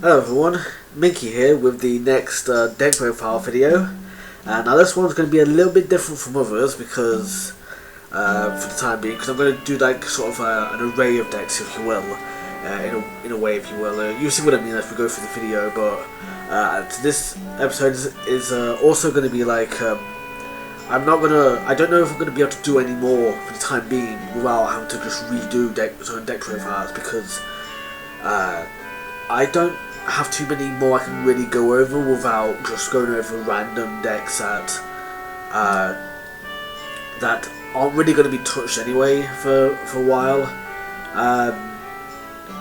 Hello everyone, Minky here with the next deck profile video. Now this one's going to be a little bit different from others because, for the time being, because I'm going to do like sort of an array of decks, if you will, in a way, if you will. You'll see what I mean as we go through the video, but this episode is also going to be like, I don't know if I'm going to be able to do any more for the time being without having to just redo certain deck profiles because I don't have too many more I can really go over without just going over random decks that aren't really going to be touched anyway for a while.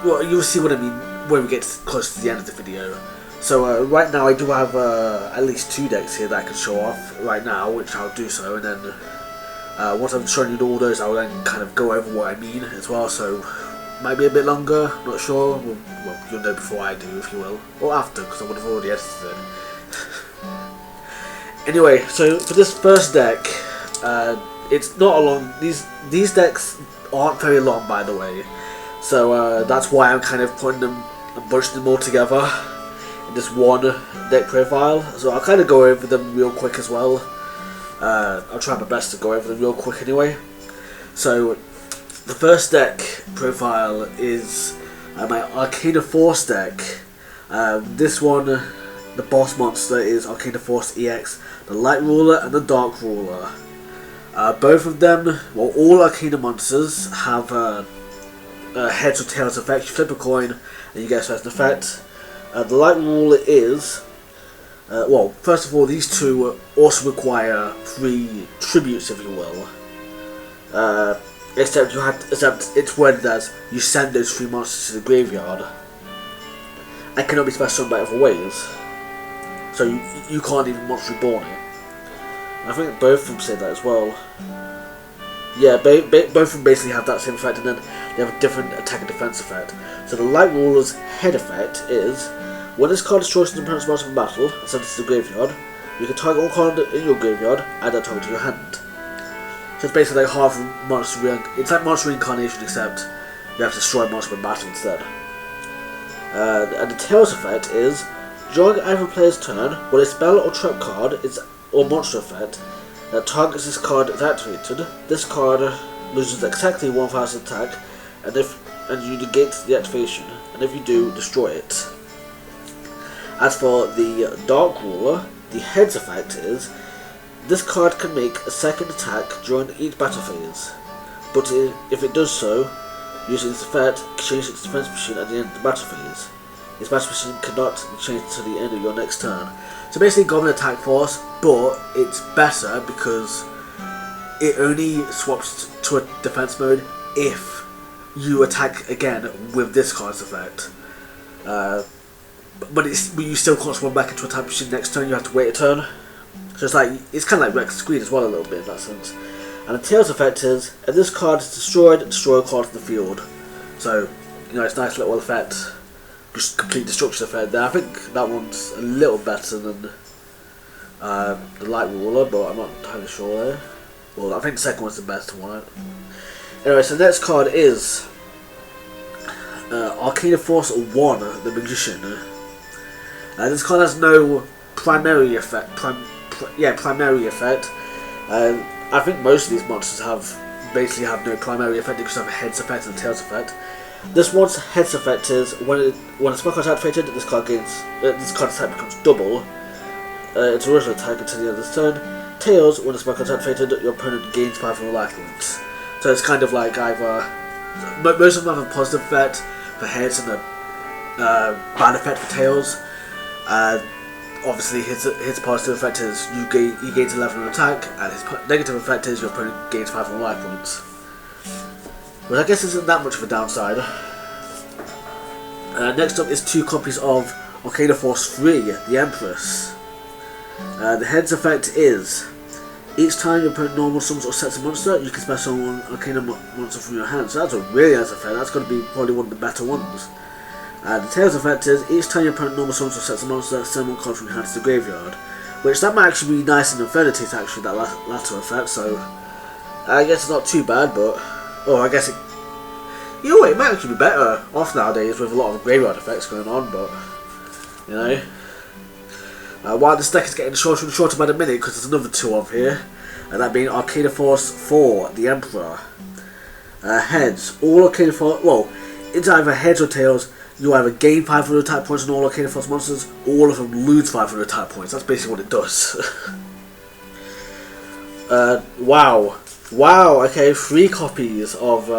Well, you'll see what I mean when we get close to the end of the video. So right now I do have at least 2 decks here that I can show off right now, which I'll do so, and then once I've shown you all those, I'll then kind of go over what I mean as well. So might be a bit longer, not sure. Well, you'll know before I do, if you will, or after, because I would have already edited it. Anyway, so for this first deck, it's not a long. These decks aren't very long, by the way. So that's why I'm kind of putting them and bunching them all together in this one deck profile. So I'll kind of go over them real quick as well. I'll try my best to go over them real quick anyway. So the first deck profile is my Arcana Force deck. This one, the boss monster is Arcana Force EX, the Light Ruler and the Dark Ruler. Both of them, well, all Arcana monsters have heads or tails effect. You flip a coin and you get a certain effect. The Light Ruler is, well, first of all, these two also require 3 tributes, if you will. Except it's worded as you send those 3 monsters to the graveyard and cannot be special by other ways. So you can't even monster reborn it. And I think both of them say that as well. Yeah, both of them basically have that same effect, and then they have a different attack and defense effect. So the Light Ruler's head effect is, when this card destroys an opponent's monster in battle and sends it to the graveyard, you can target one card in your graveyard, add that target to your hand. So it's basically like half monster it's like monster reincarnation, except you have to destroy a monster in battle instead. And the tails effect is, during either player's turn, when a spell or trap card or monster effect that targets this card is activated, this card loses exactly 1000 attack, and you negate the activation, and if you do, destroy it. As for the Dark Ruler, the head's effect is, this card can make a second attack during each battle phase, but if it does so, using this effect, change its defense machine at the end of the battle phase. Its battle machine cannot be changed until the end of your next turn. So basically Goblin Attack Force, but it's better because it only swaps to a defense mode if you attack again with this card's effect. But you still can't swap back into attack machine next turn, you have to wait a turn. So it's kind of like Rex Squeed as well, a little bit in that sense. And the tails effect is, if this card is destroyed, destroy a card from the field. So, it's a nice little effect. Just complete destruction effect there. I think that one's a little better than the Light Ruler, but I'm not entirely sure there. Well, I think the second one's the best one. Anyway, so the next card is Arcana Force 1, the Magician. This card has no primary effect. Primary effect. I think most of these monsters basically have no primary effect. They just have a heads effect and a tails effect. This one's heads effect is, when a spell card is activated, this card's attack becomes double. Its original attack until the end of this turn. Tails, when a spell card is activated, your opponent gains 500 life points. So it's kind of like either, most of them have a positive effect for heads and a bad effect for tails. Obviously his positive effect is you gain 11 on attack, and his negative effect is your opponent gains 500 life points. Which I guess isn't that much of a downside. Next up is 2 copies of Arcana Force 3, the Empress. The head's effect is, each time your opponent normal summons or sets a monster, you can special one Arcana monster from your hand. So that's a really nice effect, that's going to be probably one of the better ones. The tails effect is, each time your opponent normal summons or sets a monster, send one card from your hand to the graveyard. Which that might actually be nice in Infinity, actually, that latter effect, so I guess it's not too bad, but I guess it might actually be better off nowadays with a lot of graveyard effects going on, but You know. While this deck is getting shorter and shorter by the minute, because there's another 2 of here, and that being Arcana Force 4, the Emperor. Heads. All Arcana Force. Well, it's either heads or tails. You either gain 500 type points on all Arcana Force monsters, or all of them lose 500 type points. That's basically what it does. Wow. Wow, okay, 3 copies of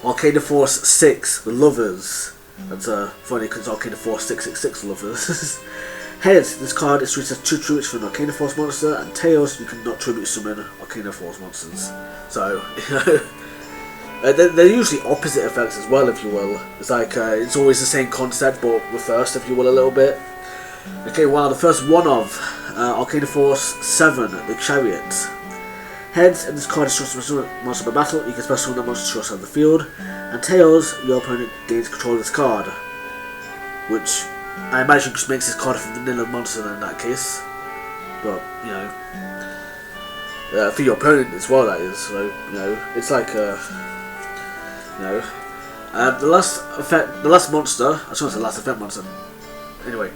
Arcana Force 6, the Lovers. That's funny because Arcana Force 666 Lovers. Heads, this card is treated as 2 tributes for an Arcana Force monster, and tails, you cannot tribute summon Arcana Force monsters. So, you know, they're usually opposite effects as well, if you will. It's like, it's always the same concept, but reversed, if you will, a little bit. Okay, well, the first one of Arcana Force 7, the Chariot. Heads, if this card is chosen by monster by battle, you can special summon that monster to outside of the field. And tails, your opponent gains control of this card. Which, I imagine just makes this card a vanilla monster in that case. But, you know, for your opponent as well, that is. So, you know, it's like, you know, the last monster, I just want to say last effect monster, anyway,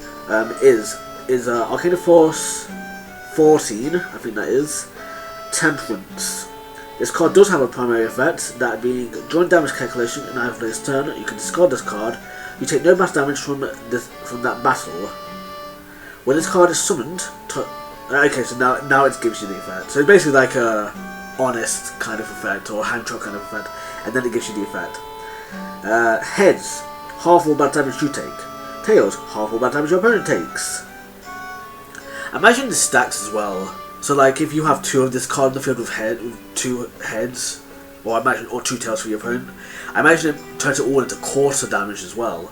is Arcana Force 14, I think that is, Temperance. This card does have a primary effect, that being during damage calculation in either player's turn, you can discard this card. You take no mass damage from that battle. When this card is summoned, okay, so now it gives you the effect. So it's basically like a honest kind of effect or hand trap kind of effect, and then it gives you the effect. Heads, half all bad damage you take. Tails, half all bad damage your opponent takes. Imagine the stacks as well. So like if you have 2 of this card in the field with 2 heads, or 2 tails for your opponent, I imagine it turns it all into quarter damage as well.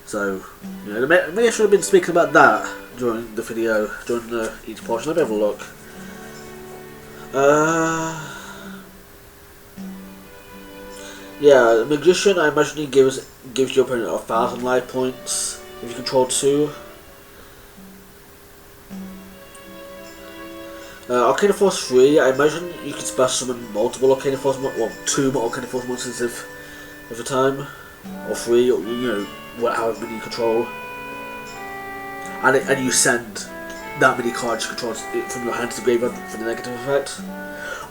So, you know, maybe I should have been speaking about that during the video, during each portion. Let me have a look. Yeah, the Magician, I imagine he gives your opponent 1,000 life points if you control 2. Arcana Force 3, I imagine you can special summon multiple Arcana Force, well, 2 Arcana Force monsters if a time, or 3, or you know, however many you control, and you send that many cards you control from your hand to the graveyard for the negative effect.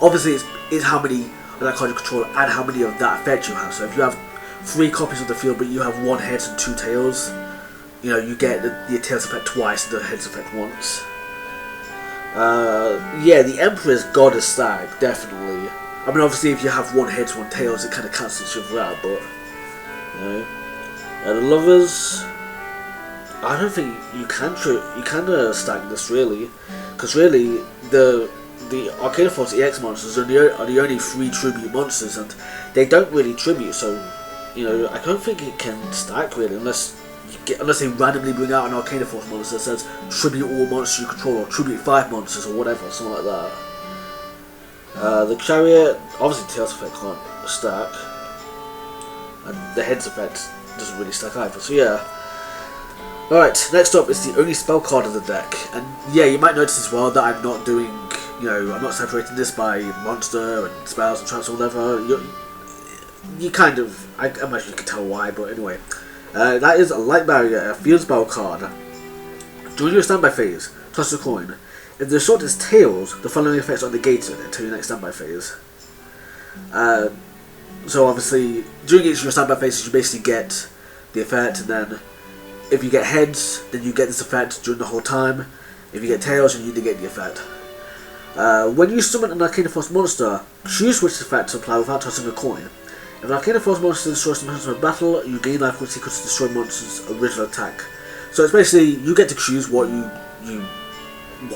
Obviously, it's how many of that card you control and how many of that effect you have. So if you have 3 copies of the field, but you have 1 heads and 2 tails, you know, you get the tails effect twice and the heads effect once. Yeah, the Emperor's Goddess stack, definitely. I mean, obviously, if you have 1 heads, 1 tails, it kind of cancels each other out, but, you know. The Lovers, I don't think you can stack this, really. Because, really, the Arcana Force EX monsters are the only 3 tribute monsters, and they don't really tribute, so, you know, I don't think it can stack, really, unless they randomly bring out an Arcana Force monster that says tribute all monsters you control, or tribute 5 monsters, or whatever, something like that. The Chariot, obviously Tails effect can't stack, and the Heads effect doesn't really stack either, so yeah. Alright, next up is the only spell card of the deck, and yeah, you might notice as well that I'm not doing, you know, I'm not separating this by monster and spells and traps or whatever. You kind of, I imagine you can tell why, but anyway. That is a Light Barrier, a field spell card. During your standby phase, toss a coin. If the result is tails, the following effects are negated until your next standby phase. So obviously, during each of your standby phases, you basically get the effect, and then if you get heads, then you get this effect during the whole time. If you get tails, you negate the effect. When you summon an Arcana Force monster, choose which effect to apply without tossing a coin. If an Arcana Force monster destroys the monster in battle, you gain life points equal to destroy monster's original attack. So it's basically, you get to choose what you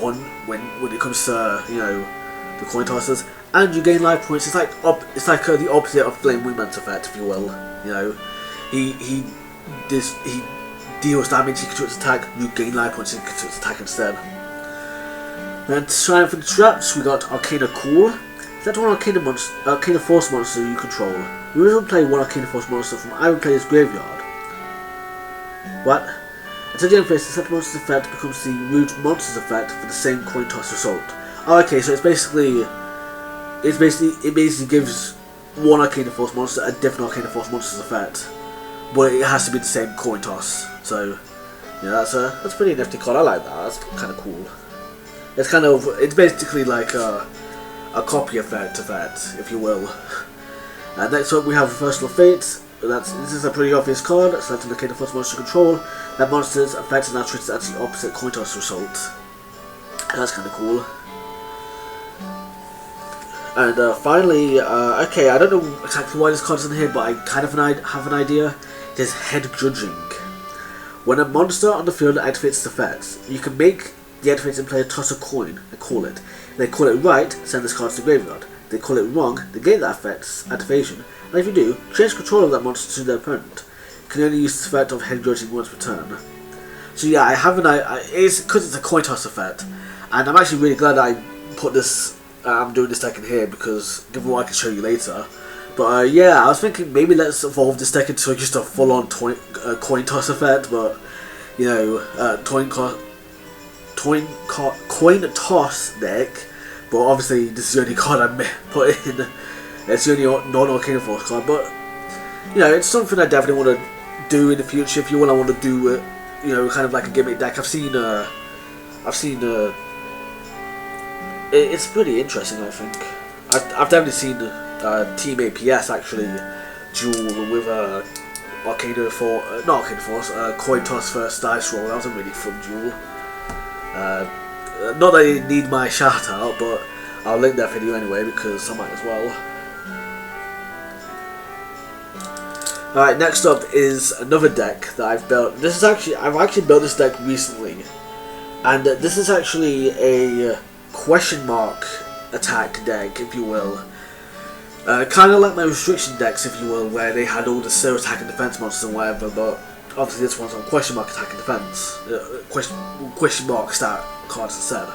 want when it comes to, you know, the coin tosses, and you gain life points. It's like the opposite of Flame Wingman's effect, if you will. You know, he deals damage equal to its attack. You gain life points equal to its attack instead. And to try for the traps, we got Arcana Cool. Select one Arcana Force monster you control. You will play 1 Arcana Force monster from either player's graveyard. What? Until the end phase, the set monster's effect becomes the root monster's effect for the same coin toss result. Oh, okay, so it basically gives 1 Arcana Force monster a different Arcana Force monster's effect, but it has to be the same coin toss. So Yeah, that's a pretty nifty card. I like that. That's kind of cool. It's basically like a copy effect, if you will. Next up we have Reversal of Fate. This is a pretty obvious card. Select and locate the first monster control. That monster's effect and attributes is the opposite coin toss result. That's kind of cool. And finally, okay, I don't know exactly why this card's in here, but I kind of have an idea. It is Head Judging. When a monster on the field activates its effects, you can make the activating player toss a coin and call it. If they call it right, send this card to the graveyard. If they call it wrong, negate that effect's activation, and if you do, change control of that monster to their opponent. You can only use this effect of Head Judging once per turn. So yeah, I have an idea. It's because it's a coin toss effect, and I'm actually really glad I put this. I'm doing this deck in here because given what I can show you later. But yeah, I was thinking maybe let's evolve this deck into just a full-on coin toss effect. But you know, coin toss deck. But obviously, this is the only card I put in. It's the only non-Arcana Force card. But you know, it's something I definitely want to do in the future. If you want, I want to do it. You know, kind of like a gimmick deck. I've seen it's pretty interesting, I think. I've definitely seen Team APS actually duel with Arcana Force, not Arcana Force, Coin Toss first Dice Roll. That was a really fun duel. Not that you need my shout out, but I'll link that video anyway because I might as well. Alright, next up is another deck that I've built. I've actually built this deck recently, and this is actually a question mark attack deck, if you will. Kind of like my restriction decks, if you will, where they had all the zero attack and defense monsters and whatever, but obviously this one's on question mark attack and defense. Question mark stat cards instead.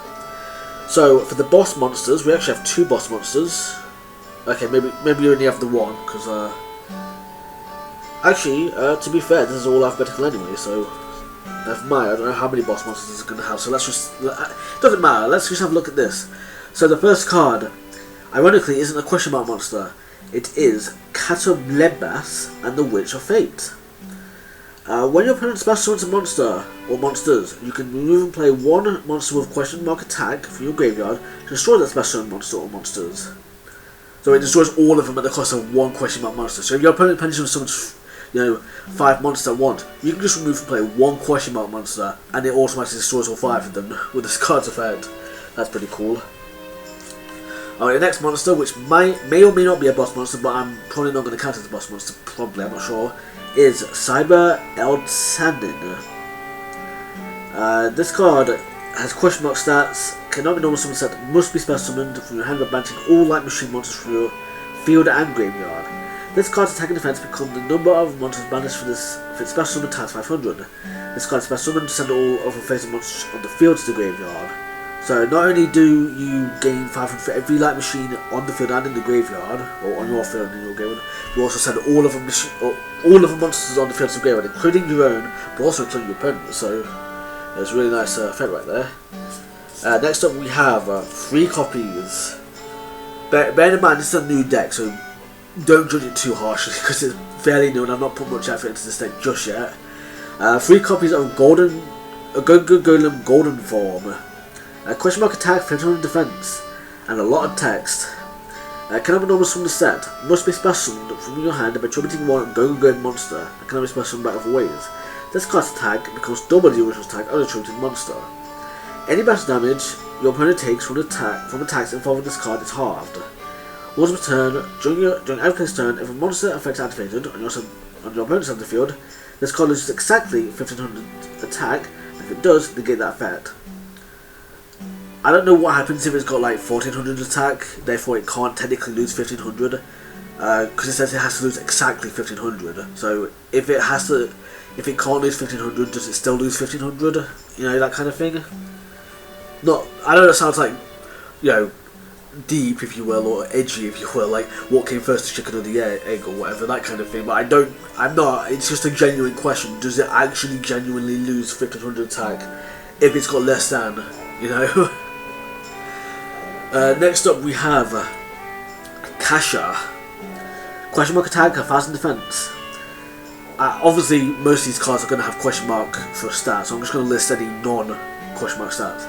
So for the boss monsters, we actually have 2 boss monsters. Okay, maybe you only have the one, because actually, to be fair, this is all alphabetical anyway, so never mind. I don't know how many boss monsters it's going to have, so let's just... doesn't matter, let's just have a look at this. So the first card, ironically, isn't a question mark monster. It is Catablebas and the Witch of Fate. When your opponent special summons a monster or monsters, you can remove and play one monster with question mark attack from your graveyard to destroy that special summon monster or monsters. So it destroys all of them at the cost of one question mark monster. So if your opponent pension summons, you know, 5 monsters at once, you can just remove and play one question mark monster, and it automatically destroys all 5 of them with this card's effect. That's pretty cool. Alright, the next monster, which may or may not be a boss monster, but I'm probably not going to count as a boss monster, probably, I'm not sure, is Cyber Eldsanin. This card has question mark stats, cannot be normal summon set, must be special summoned from your hand by banishing all light machine monsters from your field and graveyard. This card's attack and defense become the number of monsters banished for its special summon times 500. This card's special summon to send all other facing monsters on the field to the graveyard. So not only do you gain 500 for every light machine on the field and in the graveyard, or on your field and in your graveyard, you also send all of the monsters on the field to the graveyard, including your own, but also including your opponent. So it's a really nice effect right there. Next up we have 3 copies. Bear in mind this is a new deck, so don't judge it too harshly because it's fairly new and I've not put much effort into this deck just yet. 3 copies of Golem Golden Form. Question mark attack, 1500 defense, and a lot of text. Cannot be normal from the set. Must be special from your hand by attributing one Golem monster. And cannot be special by other ways. This card's attack becomes double the original attack of the attributed monster. Any battle damage your opponent takes from attacks involving this card is halved. Once per turn, during every turn, if a monster effect activated on your opponent's side of the field, this card loses exactly 1500 attack, and if it does, negate that effect. I don't know what happens if it's got like 1400 attack, therefore it can't technically lose 1500, because it says it has to lose exactly 1500. So if it can't lose 1500, does it still lose 1500? You know, that kind of thing. I know that sounds like, you know, deep, if you will, or edgy, if you will, like what came first, the chicken or the egg, or whatever, that kind of thing. But I'm not. It's just a genuine question. Does it actually genuinely lose 1500 attack if it's got less than, you know? Next up we have Kasha. Question mark attack, 1000 defense. Obviously, most of these cards are going to have question mark for a stat, so I'm just going to list any non-question mark stats.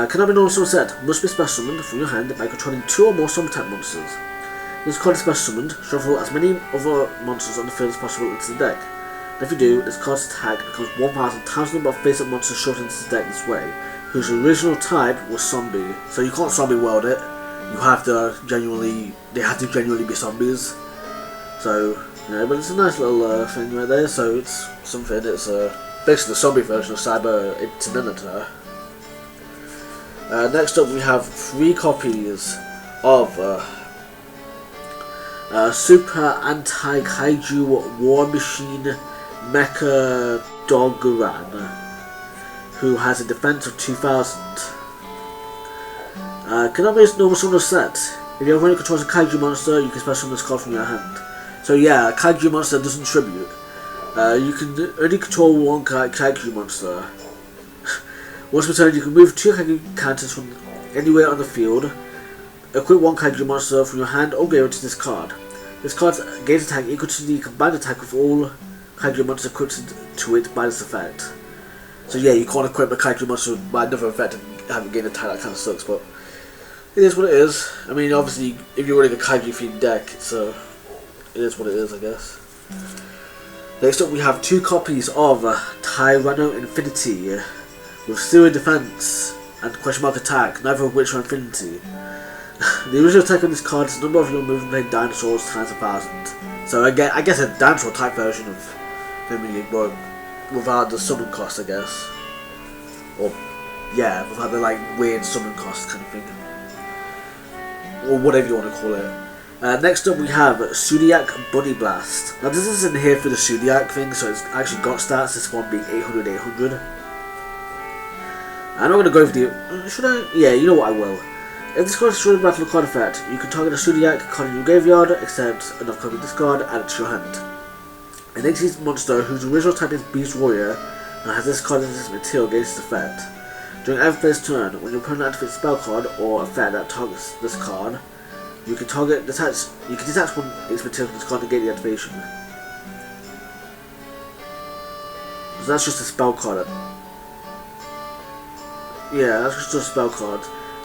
Cannot be non-summon set. Must be special summoned from your hand by controlling 2 or more summon type monsters. This card is special summoned. Shuffle as many other monsters on the field as possible into the deck. And if you do, this card's attack becomes 1,000 times the number of face-up monsters shoved into the deck this way, whose original type was zombie. So you can't zombie world it. You have to genuinely, they have to genuinely be zombies. So, yeah, but it's a nice little thing right there. So it's something. It's basically the zombie version of Cyber Interminator. Next up, we have 3 copies of Super Anti-Kaiju War Machine Mecha Dogaran, who has a defense of 2000. Cannot be a normal summoner set. If your opponent controls a Kaiju monster, you can special summon this card from your hand. So yeah, a Kaiju monster doesn't tribute. You can only control one Kaiju monster. Once per turn, you can move 2 Kaiju counters from anywhere on the field. Equip 1 Kaiju monster from your hand or gave it to this card. This card gains attack equal to the combined attack of all Kaiju monsters equipped to it by this effect. So yeah, you can't equip a Kaiju monster by another effect and have it gain attack. That kind of sucks, but it is what it is. I mean, obviously, if you're running a Kaiju themed deck, so it is what it is, I guess. Next up, we have 2 copies of Tyranno Infinity with 0 defense and question mark attack, neither of which are infinity. The original attack on this card is the number of your movement playing dinosaurs times 1,000. So I guess a dinosaur type version of Mimicking, but without the summon cost, I guess. Or yeah, without the like weird summon cost kind of thing. Or whatever you want to call it. Next up we have Sudiac Bunny Blast. Now this isn't here for the Sudiac thing, so it's actually got stats, this one being 800. I'm not going to go for the... Should I? Yeah, you know what, I will. If this card is destroyed by a card effect, you can target a Sudiac card in your graveyard, except enough card in this card, add it to your hand. An Xyz monster whose original type is Beast Warrior and has this card as its material against this effect. During every player's turn, when your opponent activates a spell card or effect that targets this card, you can detach one its material from this card to negate the activation. So that's just a spell card. Yeah, that's just a spell card.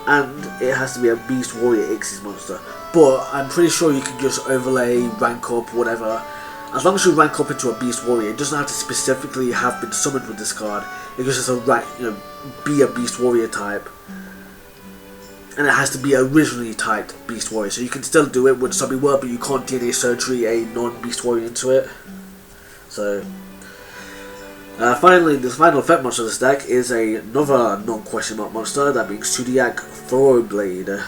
And it has to be a Beast Warrior Xyz monster. But I'm pretty sure you can just overlay, rank up, whatever. As long as you rank up into a Beast Warrior, it doesn't have to specifically have been summoned with this card. It can just be a Beast Warrior type. And it has to be originally typed Beast Warrior. So you can still do it with Zombie World, but you can't DNA Surgery a non-Beast Warrior into it. So... finally, the final effect monster of this deck is another non-question mark monster, that being Sudiac Thoroughblade.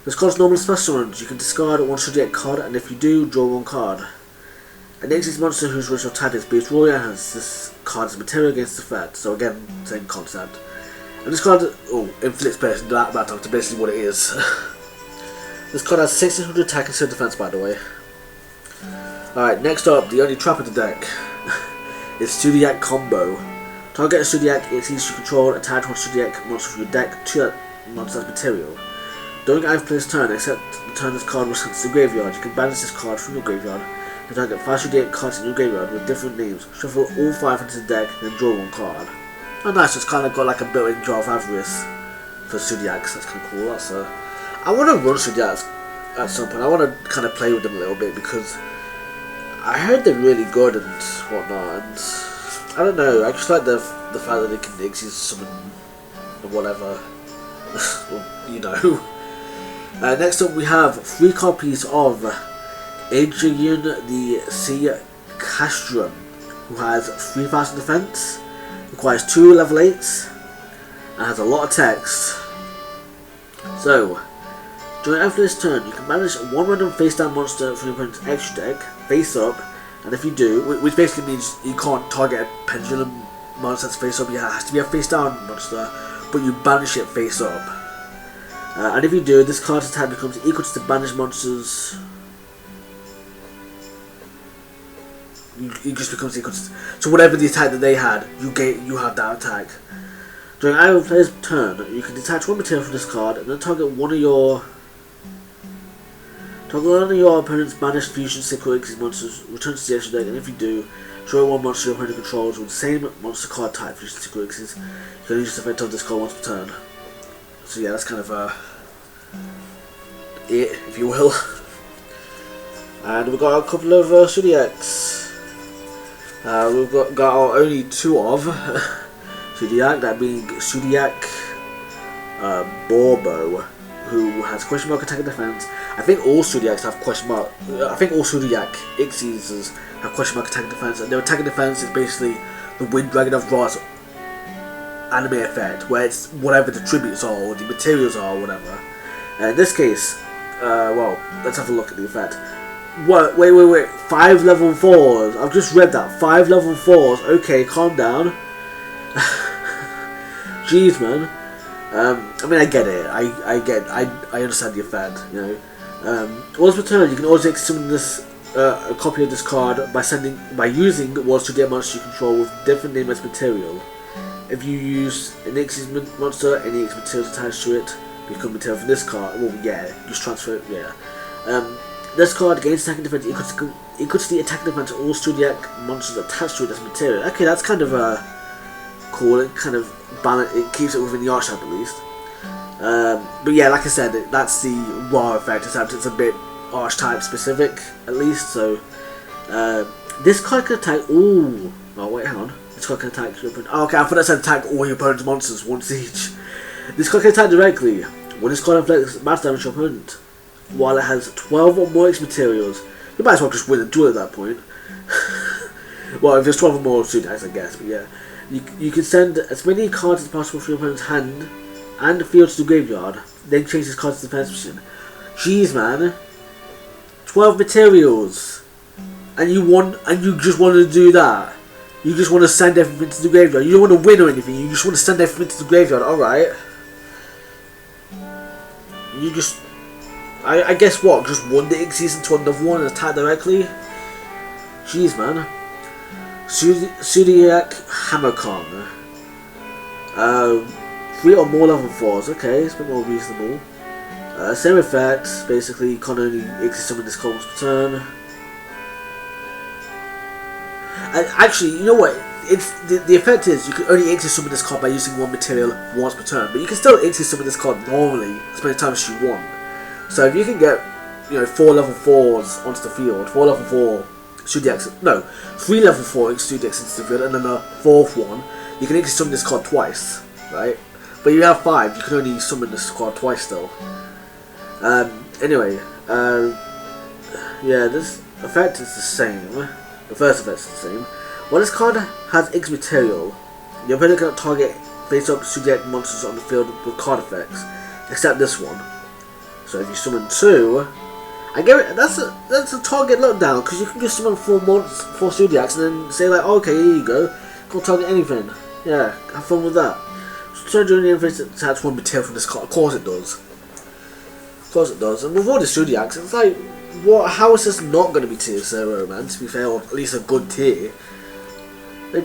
This card's normal special summons. You can discard 1 Sudiac card, and if you do, draw 1 card. An Xyz monster whose original type is Beast Warrior has this card as material against the effect. So again, same concept. And this card, infinite space, that's basically what it is. This card has 1600 attack and 0 defense, by the way. Alright, next up, the only trap of the deck. It's Sudiac Combo. Target a Sudiac, it's easy to control, attach 1 Sudiac monster from your deck to that monster's material. During either player's turn, except the turn this card was sent to the graveyard, you can banish this card from your graveyard and target 5 Sudiac cards in your graveyard with different names. Shuffle all 5 into the deck, then draw 1 card. Oh nice, it's kind of got like a built-in Jar of Avarice for Sudiacs, that's kind of cool. That's I want to run Sudiacs at some point. I want to kind of play with them a little bit because I heard they're really good and whatnot, and I don't know, I just like the fact that they can Xyz summon or whatever, you know. Next up we have 3 copies of Adrian the Sea Castrum, who has 3000 defense, requires 2 level 8s, and has a lot of text. So, during after this turn, you can manage 1 random face down monster from your opponent's extra deck, face up, and if you do, which basically means you can't target a pendulum monster that's face up, it has to be a face down monster, but you banish it face up. And if you do, this card's attack becomes equal to the banished monsters. It just becomes equal to, so whatever the attack that they had, you have that attack. During either player's turn, you can detach 1 material from this card and then target one Toggle on your opponent's banished fusion synchro Xyz monsters, return to the extra deck, and if you do, draw one monster your opponent controls with the same monster card type fusion synchro Xyz. You can use this effect on this card once per turn. So yeah, that's kind of it, if you will. And we've got a couple of Zodiacs. We've got our only two of Zodiac, that being Zodiac Borbo, who has question mark attack and defense. I think all Zodiacs have question mark. I think all Zodiac Xyzs have question mark attack and defense, and their attack and defense is basically the Wind Dragon of Roz anime effect, where it's whatever the tributes are or the materials are or whatever. In this case, well, let's have a look at the effect. What? Wait. 5 level 4s. I've just read that. 5 level 4s. Okay, calm down. Jeez, man. I mean, I get it. I understand the effect. You know. Once per turn, you can also summon this a copy of this card by using words to get monster you control with different name as material. If you use an Xyz monster, any X materials attached to it become material from this card. Well, yeah, just transfer it. Yeah. This card gains attack and defense equal to the attack and defense of all Zodiac monsters attached to it as material. Okay, that's kind of cool. It kind of it keeps it within the archetype at least. But yeah, like I said, that's the raw effect. It's a bit archetype specific at least. So this card can attack. Ooh, oh wait, hang on. This card can attack your opponent. Oh, okay, I thought that said attack all your opponent's monsters once each. This card can attack directly. When this card inflicts mass damage to your opponent, while it has 12 or more X materials, you might as well just win a duel at that point. Well, if there's 12 or more Zodiacs, I guess, but yeah. You can send as many cards as possible from your opponent's hand and field to the graveyard, then change this card to the defense position. Jeez, man. 12 materials. And you just want to do that. You just want to send everything to the graveyard. You don't want to win or anything, you just want to send everything to the graveyard, alright. You just... I guess what? Just one the Xyz into another one and attack directly? Jeez, man. Zodiac Hammercon. 3 or more level 4s. Okay, it's a bit more reasonable. Same effects. Basically, you can only Xyz summon this card once per turn. And actually, you know what? It's the effect is you can only Xyz summon this card by using one material once per turn, but you can still Xyz summon this card normally as many times as you want. So if you can get, 4 level 4s onto the field, 4 level 4 Zodiacs, no, 3 level 4 Zodiacs into the field, and then a 4th one, you can Xyz summon this card twice, right? But you have 5, you can only summon this card twice still. Anyway, yeah, this effect is the same. The first effect is the same. When this card has X material, your opponent cannot target face-up Zodiac monsters on the field with card effects, except this one. So if you summon 2, I get it. That's a target lockdown, because you can just summon 4 Zodiacs and then say like, oh, okay, here you go, can't target anything. Yeah, have fun with that. So try doing anything that's one material from this card. Of course it does. Of course it does. And with all the Zodiacs, it's like, what? How is this not going to be tier 0, man? To be fair, or at least a good tier. They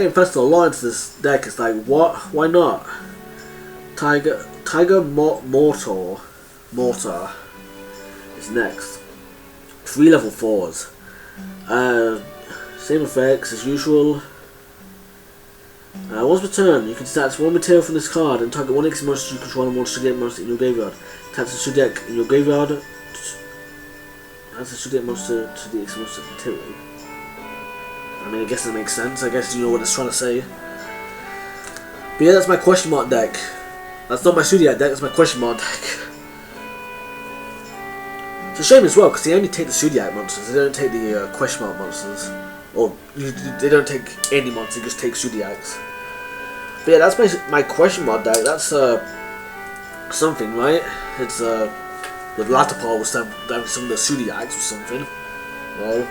invested a lot into this deck. It's like, what? Why not? Tiger Mortar is next. 3 level 4s. Same effects as usual. Once per turn, you can attach 1 material from this card and target 1 X monster you control and 1 Zodiac monster in your graveyard. Attach the Zodiac in your graveyard. Attach the Zodiac monster to the X monster material. I mean, I guess that makes sense. I guess you know what it's trying to say. But yeah, that's my question mark deck. That's not my Zodiac deck, that's my question mark deck. It's a shame as well, because they only take the Zodiac monsters, they don't take the question mark monsters. Or, they don't take any monsters, they just take Zodiacs. But yeah, that's my question mark deck. That's something, right? It's the latter part was some of the Zodiacs or something. You know?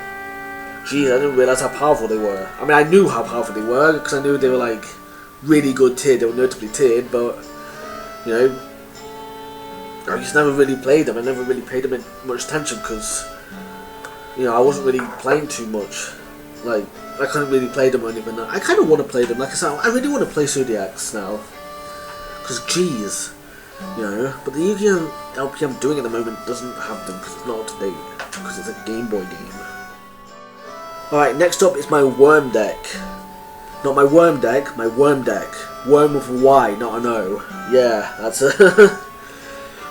Jeez, I didn't realise how powerful they were. I mean, I knew how powerful they were, because I knew they were like really good tiered, they were notably tiered, but you know, I just never really played them. I never really paid them much attention because, you know, I wasn't really playing too much. Like, I couldn't really play them or anything. I kind of want to play them. Like I said, I really want to play Zodiacs now. Because, jeez, You know, but the Yu-Gi-Oh! LP I'm doing at the moment doesn't have them because it's not up to date, because it's a Game Boy game. Alright, next up is my Wyrm deck. Not my Worm deck, my Wyrm deck. Worm with a Y, not an O. Yeah, that's it.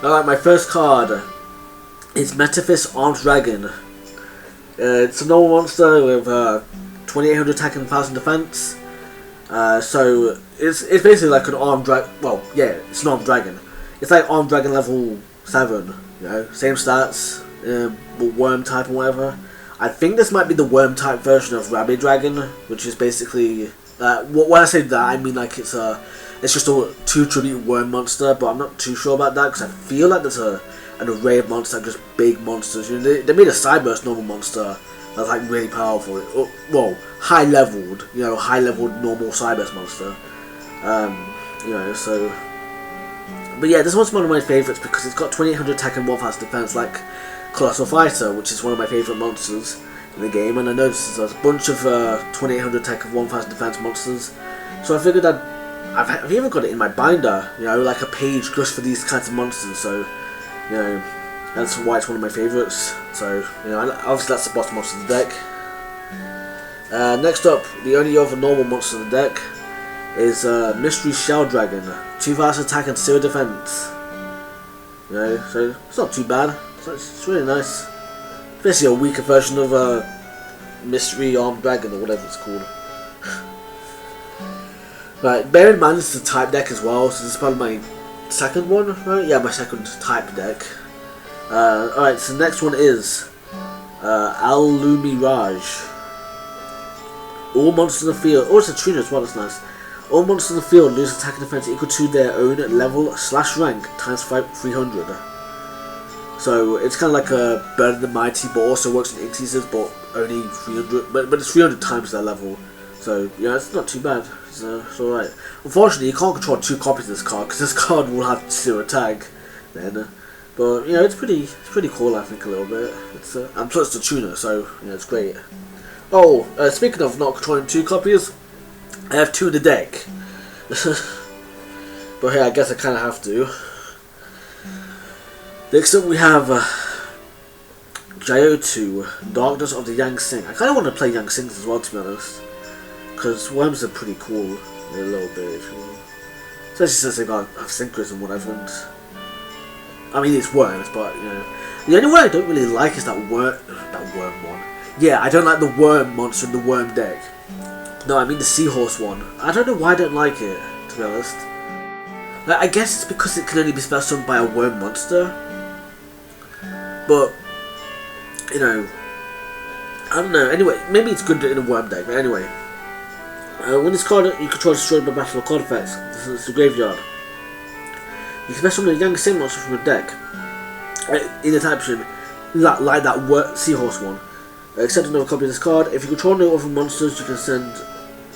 Alright, my first card is Metaphys Armed Dragon. It's a normal monster with 2800 attack and 1000 defense. So it's basically like an armed dragon. Well, yeah, it's an armed dragon. It's like armed dragon level 7. You know, same stats, Wyrm-Type and whatever. I think this might be the Wyrm-Type version of Rabbit Dragon, which is basically when I say that, I mean like it's just a 2 tribute worm monster, but I'm not too sure about that because I feel like there's an array of monsters, like just big monsters. You know, they made a Cyburst normal monster that's like really powerful. Well, high leveled, you know, high leveled normal Cyburst monster. You know, so. But yeah, this one's one of my favourites because it's got 2800 attack and 1000 defense, like Colossal Fighter, which is one of my favourite monsters in the game. And I noticed there's a bunch of 2800 attack and 1000 defense monsters. So I figured I've even got it in my binder, you know, like a page just for these kinds of monsters. So, you know, that's why it's one of my favourites. So, you know, obviously that's the boss monster of the deck. Next up, the only other normal monster of the deck is Mystery Shell Dragon. 2000 attack and 0 defense. You know, so it's not too bad. It's really nice. Basically a weaker version of Mystery Armed Dragon or whatever it's called. Right, bear in mind this is a type deck as well, so this is probably my second one, right? Yeah, my second type deck. Alright, so the next one is Al-Lumiraj. All monsters in the field. Oh, it's a tuner as well, that's nice. All monsters in the field lose attack and defense equal to their own level/rank times 300. So it's kind of like a Better Than Mighty, but also works in increases, but only 300. But it's 300 times their level. So yeah, it's not too bad. It's alright. Unfortunately, you can't control 2 copies of this card because this card will have 0 attack. Then, but you know, it's pretty cool. I think a little bit. It's and plus it's a tuner, so you know, it's great. Oh, speaking of not controlling 2 copies. I have 2 in the deck. But hey, I guess I kind of have to. Next up we have Jyotu, Darkness of the Yang Sing. I kind of want to play Yang Sings as well, to be honest. Because worms are pretty cool, a little bit, if you will. Especially since they got synchros and whatever. And I mean, it's worms, but you know. The only one I don't really like is that worm one. Yeah, I don't like the worm monster in the worm deck. No, I mean the seahorse one. I don't know why I don't like it, to be honest. Like, I guess it's because it can only be special by a worm monster. But, you know, I don't know. Anyway, maybe it's good in a worm deck, but anyway. When this card you control is destroyed by battle or card effects, this is the graveyard. You can special summon a Yang Sing monster from your deck. In the type option, like that seahorse one. Except another copy of this card. If you control no other monsters, you can send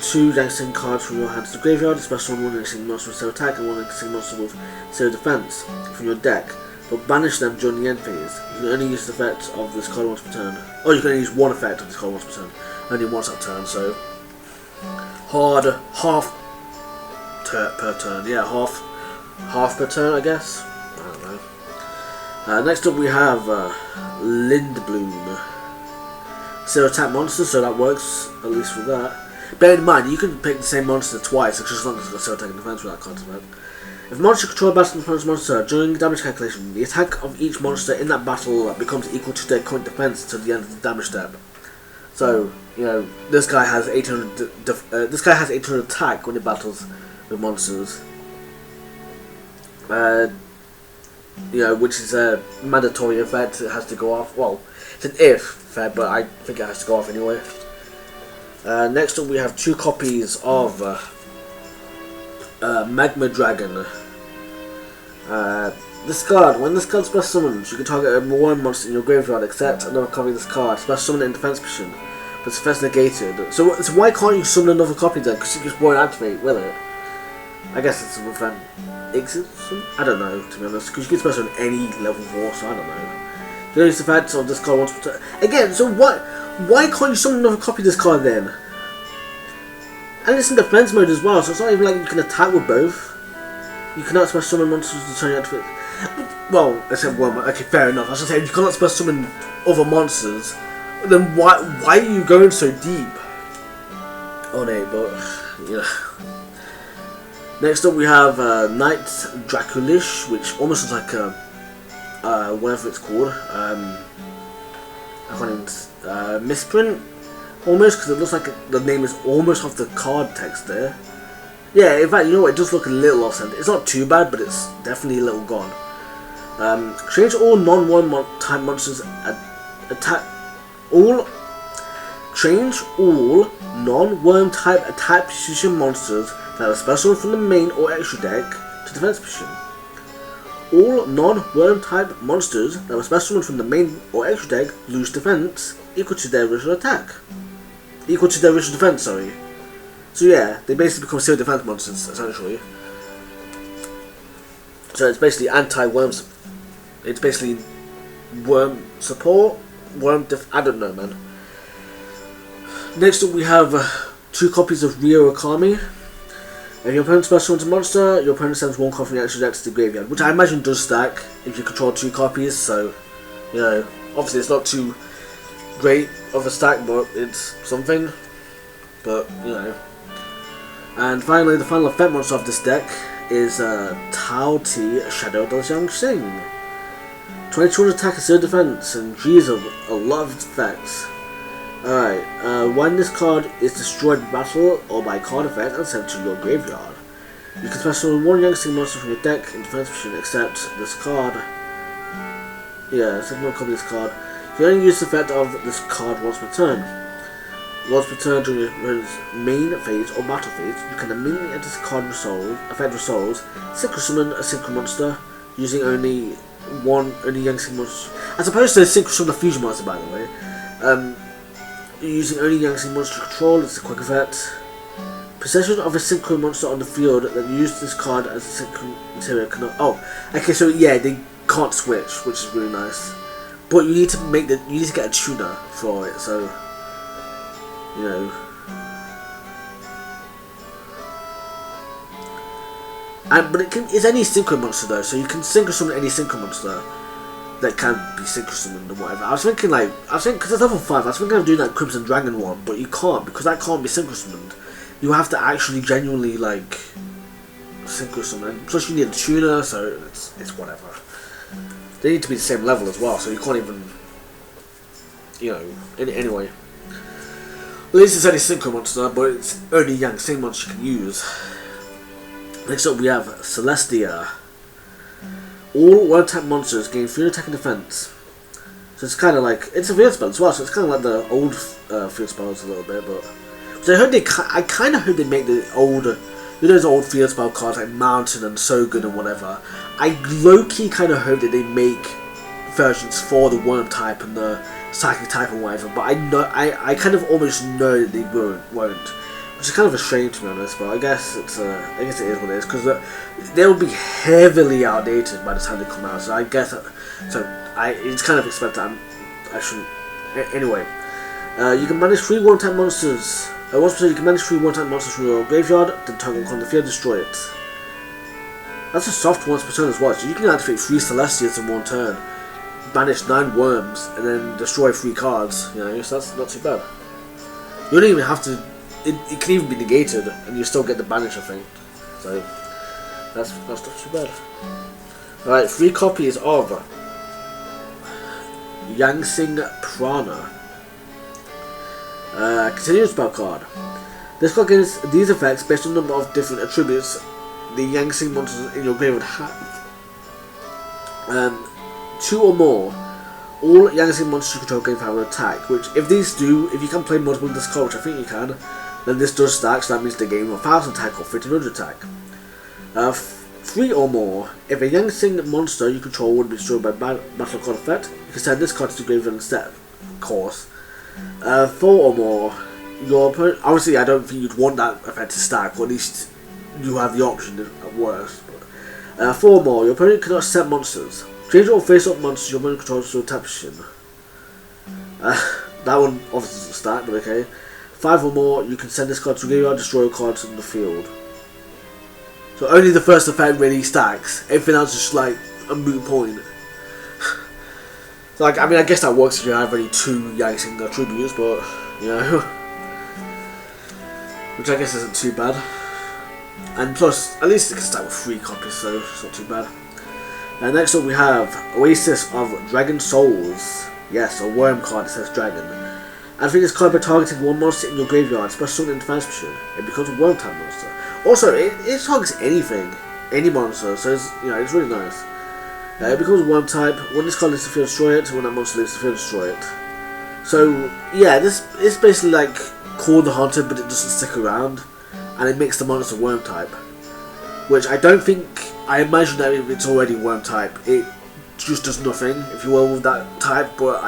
2 Yang Sing cards from your hand to the graveyard. Special one Yang Sing monster with 0 attack and 1 Yang Sing monster with 0 defense from your deck. But banish them during the end phase. You can only use the effect of this card once per turn. Oh, you can only use 1 effect of this card once per turn. Only once per turn, so hard half per turn. Yeah, half per turn, I guess. I don't know. Next up we have Lindbloom. 0 attack monster, so that works at least for that. Bear in mind, you can pick the same monster twice, just as long as it's got 0 attack and defense for that concept. If a monster controlled by an opponent's monster during damage calculation, the attack of each monster in that battle becomes equal to their current defense to the end of the damage step. So, you know, this guy has 800 attack when he battles with monsters. You know, which is a mandatory effect. It has to go off. Well, it's an if effect, but I think it has to go off anyway. Next up, we have 2 copies of Magma Dragon. This card, when this card special summons, you can target a worm monster in your graveyard except another copy of this card. Special summon it in defense position, but it's first negated. So why can't you summon another copy then? Because it just won't activate, will it? I guess it's with an exit. I don't know, to be honest. Because you can special on any level 4, so I don't know. You use the effects of this card once per turn. Again, so why can't you summon another copy of this card then? And it's in defense mode as well, so it's not even like you can attack with both. You cannot special summon monsters to turn you activate. Well, except one. Okay, fair enough. I was just saying, you cannot special summon other monsters. Then why are you going so deep on it? But yeah. Next up we have Knight Draculish, which almost looks like whatever it's called. I can't even misprint almost, because it looks like the name is almost off the card text there. Yeah, in fact, you know what? It does look a little off center. It's not too bad, but it's definitely a little gone. Change all non-Wyrm-Type monsters attack. Change all non-Wyrm-Type attack position monsters that are special from the main or extra deck to defense position. All non-Wyrm-Type monsters that were special from the main or extra deck lose defense equal to their original attack. Equal to their original defense, sorry. So yeah, they basically become zero defense monsters, essentially. So it's basically anti-worms. It's basically worm support, I don't know, man. Next up we have 2 copies of Rio Okami. If your opponent special summons a monster, your opponent sends 1 copy from the extra deck to the graveyard, which I imagine does stack if you control 2 copies, so, you know, obviously it's not too great of a stack, but it's something, but, you know. And finally, the final effect monster of this deck is Tao Ti Shadow of Xiangxing. 2200 attack and 0 defense, and geez, a lot of effects. Alright, when this card is destroyed in battle or by card effect and sent to your graveyard, you can special 1 Xiangxing monster from your deck in defense position except this card. Yeah, except no copy of this card. You can only use the effect of this card once per turn. Once per turn during your opponent's main phase or battle phase, you can immediately enter this card effect resolves, synchro summon a synchro monster using only Xiangxing monster, as opposed to synchro summon a fusion monster, by the way. Using only Xiangxing monster control, it's a quick effect. Possession of a synchro monster on the field that used this card as a synchro material cannot. Oh, okay, so yeah, they can't switch, which is really nice. But you need to get a tuner for it, so you know. But it's any synchro monster though, so you can synchro summon any synchro monster that can be synchro summoned or whatever. I was thinking because it's level 5, I was thinking of doing that Crimson Dragon one, but you can't, because that can't be synchro summoned. You have to actually genuinely synchro summon. Plus you need a tuner, so it's whatever. They need to be the same level as well, so you can't even, you know. Anyway, at least it's any synchro monster, but it's only Xiangxing monster you can use. Next up we have Celestia. All Wyrm-Type monsters gain 3 attack and defense. So it's kind of like, it's a field spell as well, so it's kind of like the old field spells a little bit, but. So I kind of heard they make the old, you know, those old field spell cards like Mountain and So Good and whatever. I low-key kind of hope that they make versions for the Wyrm-Type and the Psychic type and whatever, but I kind of almost know that they won't. Which is kind of a shame, to be honest, but I guess it is what it is, because they'll be heavily outdated by the time they come out. So I guess it's kind of expected. I shouldn't. Anyway, you can manage 3 Wyrm-Type monsters. Once per turn, you can manage 3 Wyrm-Type monsters from your graveyard. Then target one on the field, destroy it. That's a soft once per turn as well. So you can activate 3 Celestias in 1 turn, banish 9 worms, and then destroy 3 cards. You know, so that's not too bad. You don't even have to. It can even be negated, and you still get the banish, I think. So that's not too bad. Alright, 3 copies of Xiangxing Prana. Continuous spell card. This card gains these effects based on the number of different attributes the Xiangxing monsters in your graveyard have. 2 or more. All Xiangxing monsters you control gain power attack, which if you can play multiple in this card, which I think you can, then this does stack, so that means they gain 1000 attack or 1500 attack. 3 or more. If a Xiangxing monster you control would be destroyed by battle card effect, you can send this card to the graveyard instead, of course. 4 or more. Your opponent, obviously I don't think you'd want that effect to stack, or at least you have the option at worst. But, 4 or more. Your opponent cannot set monsters. Change all face-up monsters your opponent controls to a tap position. That one obviously doesn't stack, but okay. 5 or more, you can send this card to the graveyard, destroy a card on the field. So only the first effect really stacks. Everything else is just like a moot point. So like, I mean, I guess that works if you have only 2 Yang-Sing attributes, but you know, which I guess isn't too bad. And plus, at least it can stack with 3 copies, so it's not too bad. And next up we have Oasis of Dragon Souls. Yes, a worm card that says dragon. Activate this card by targeting one monster in your graveyard, special summon in defense position. It becomes a Wyrm-Type monster. Also, it targets anything, any monster, so it's, you know, it's really nice. It becomes a Wyrm-Type. When this card leaves the field, destroy it. When that monster leaves the field, destroy it. So yeah, this is basically like Call the Hunter, but it doesn't stick around, and it makes the monster Wyrm-Type. Which I don't think. I imagine that if it's already Wyrm-Type, it just does nothing, if you will, with that type. But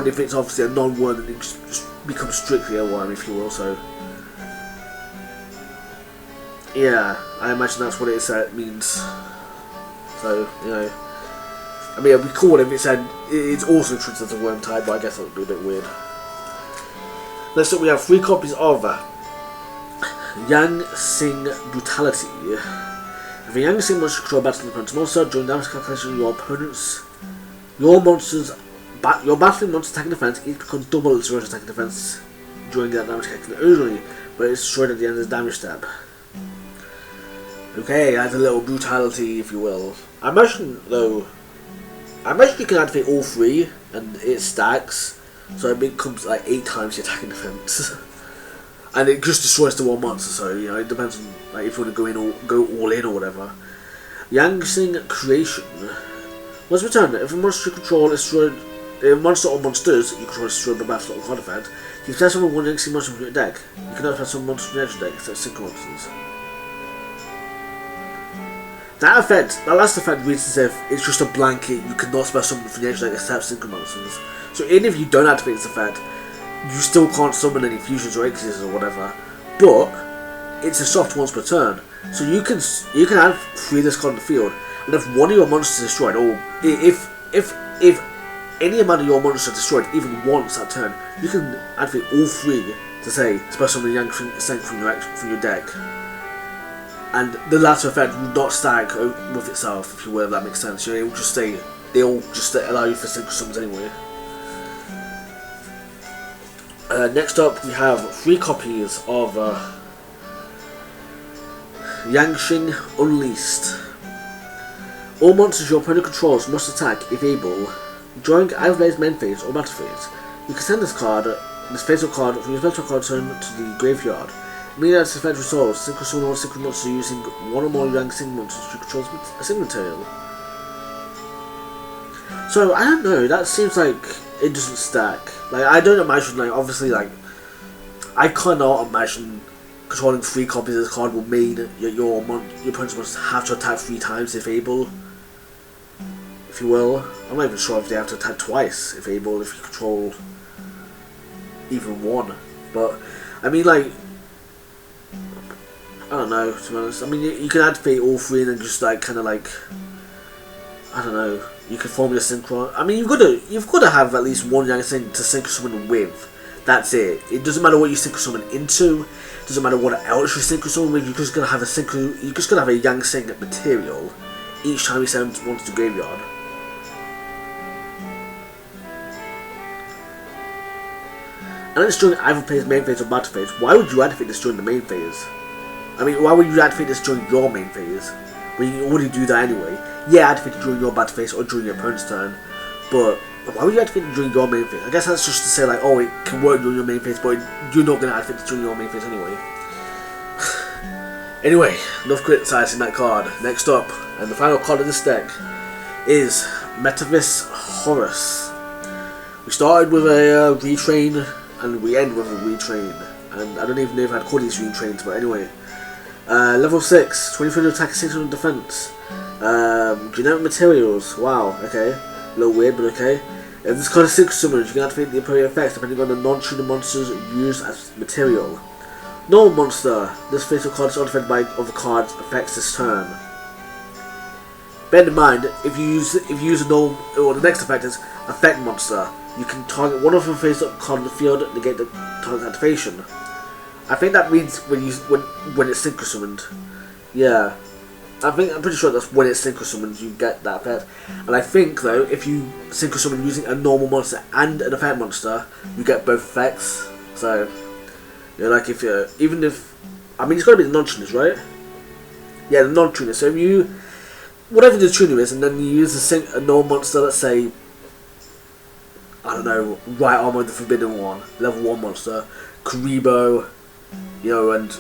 if it's obviously a non-worm, then it just becomes strictly a worm, if you will. So yeah, I imagine that's what it means. So you know, I mean, it'd be cool if it said it's also treated as a Wyrm-Type, but I guess that would be a bit weird. Next up, we have 3 copies of Yang-Sing Brutality. If a Yang-Sing monster control battles an opponent's monster, during damage calculation, your battling monster's attack and defense each becomes double its original attack and defense during that damage calculation originally, but it's destroyed at the end of the damage step. Okay, that's a little brutality, if you will. I imagine you can activate all 3 and it stacks, so it becomes like 8 times your attack and defense. And it just destroys the one monster, so you know, it depends on like if you want to go all in or whatever. Yang-Sing Creation. Once returned, if a monster you control is destroyed, if a monster or monsters you control is destroyed by battle or card effect, you can summon one Yang-Sing monster from your deck. You can also summon monsters from your extra deck, except synchro monsters. That last effect reads as if it's just a blanket, you cannot special summon from the extra deck except synchro monsters. So even if you don't activate this effect, you still can't summon any fusions or exes or whatever, but it's a soft once per turn, so you can have 3 of this card on the field, and if one of your monsters is destroyed, or if any amount of your monsters are destroyed even once that turn, you can activate all 3 to say special summon Yang-Sing from your deck, and the latter effect will not stack with itself, if you will, if that makes sense. You know, it will just stay. They'll just allow you for synchro summons anyway. Next up, we have 3 copies of Yang-Sing Unleashed. All monsters your opponent controls must attack, if able, during either Blade's main phase or battle phase. You can send this fatal card from your special card turn to the graveyard. Meaning that this effect resolves, synchro summon or synchro monster using one or more Yang-Sing monsters you control a single material. So, I don't know, that seems like it doesn't stack. Like, I don't imagine, like, obviously, like, I cannot imagine controlling 3 copies of this card will mean your opponent's monsters have to attack 3 times if able, if you will. I'm not even sure if they have to attack twice if able, if you control even 1. But, I mean, like, I don't know, to be honest. I mean, you can activate all 3 and then just, like, kind of, like, I don't know. You can form your synchro. I mean, you've got to have at least 1 Yang-Sing to synchro summon with. That's it. It doesn't matter what you synchro summon into. It doesn't matter what else you synchro summon with. You're just gonna have a Yang-Sing material each time you send one to the graveyard. And it's during either player's main phase or battle phase. Why would you activate this during the main phase? I mean, why would you activate this during your main phase when you can already do that anyway? Yeah, activate it during your battle phase or during your opponent's turn, but why would you activate it during your main phase? I guess that's just to say, like, oh, it can work during your main phase, but you're not going to activate it during your main phase anyway. Anyway, enough criticising that card. Next up, and the final card of this deck, is Metavis Horus. We started with a retrain, and we end with a retrain, and I don't even know if I'd call these retrains, but anyway. Level 6, 23 attack and 600 defense. Generic materials, wow, okay. A little weird, but okay. If this card is synchro summoned, you can activate the appropriate effects depending on the non-tuner monsters used as material. Normal monster, this fatal card is unaffected by other cards' effects this turn. Bear in mind, if you use a normal, or the next effect is affect monster, you can target one of the face-up card in the field and negate the target's activation. I think that means when it's synchro summoned. Yeah. I'm pretty sure that's when it synchro summons you get that effect. And I think though, if you synchro summon using a normal monster and an effect monster, you get both effects. So, you know, like if you're, even if, I mean, it's got to be the non-tuners, right? Yeah, the non-tuners. So if you, whatever the tuner is, and then you use a normal monster, let's say, I don't know, Right Armor the Forbidden One, level 1 monster, Kuribo, you know, and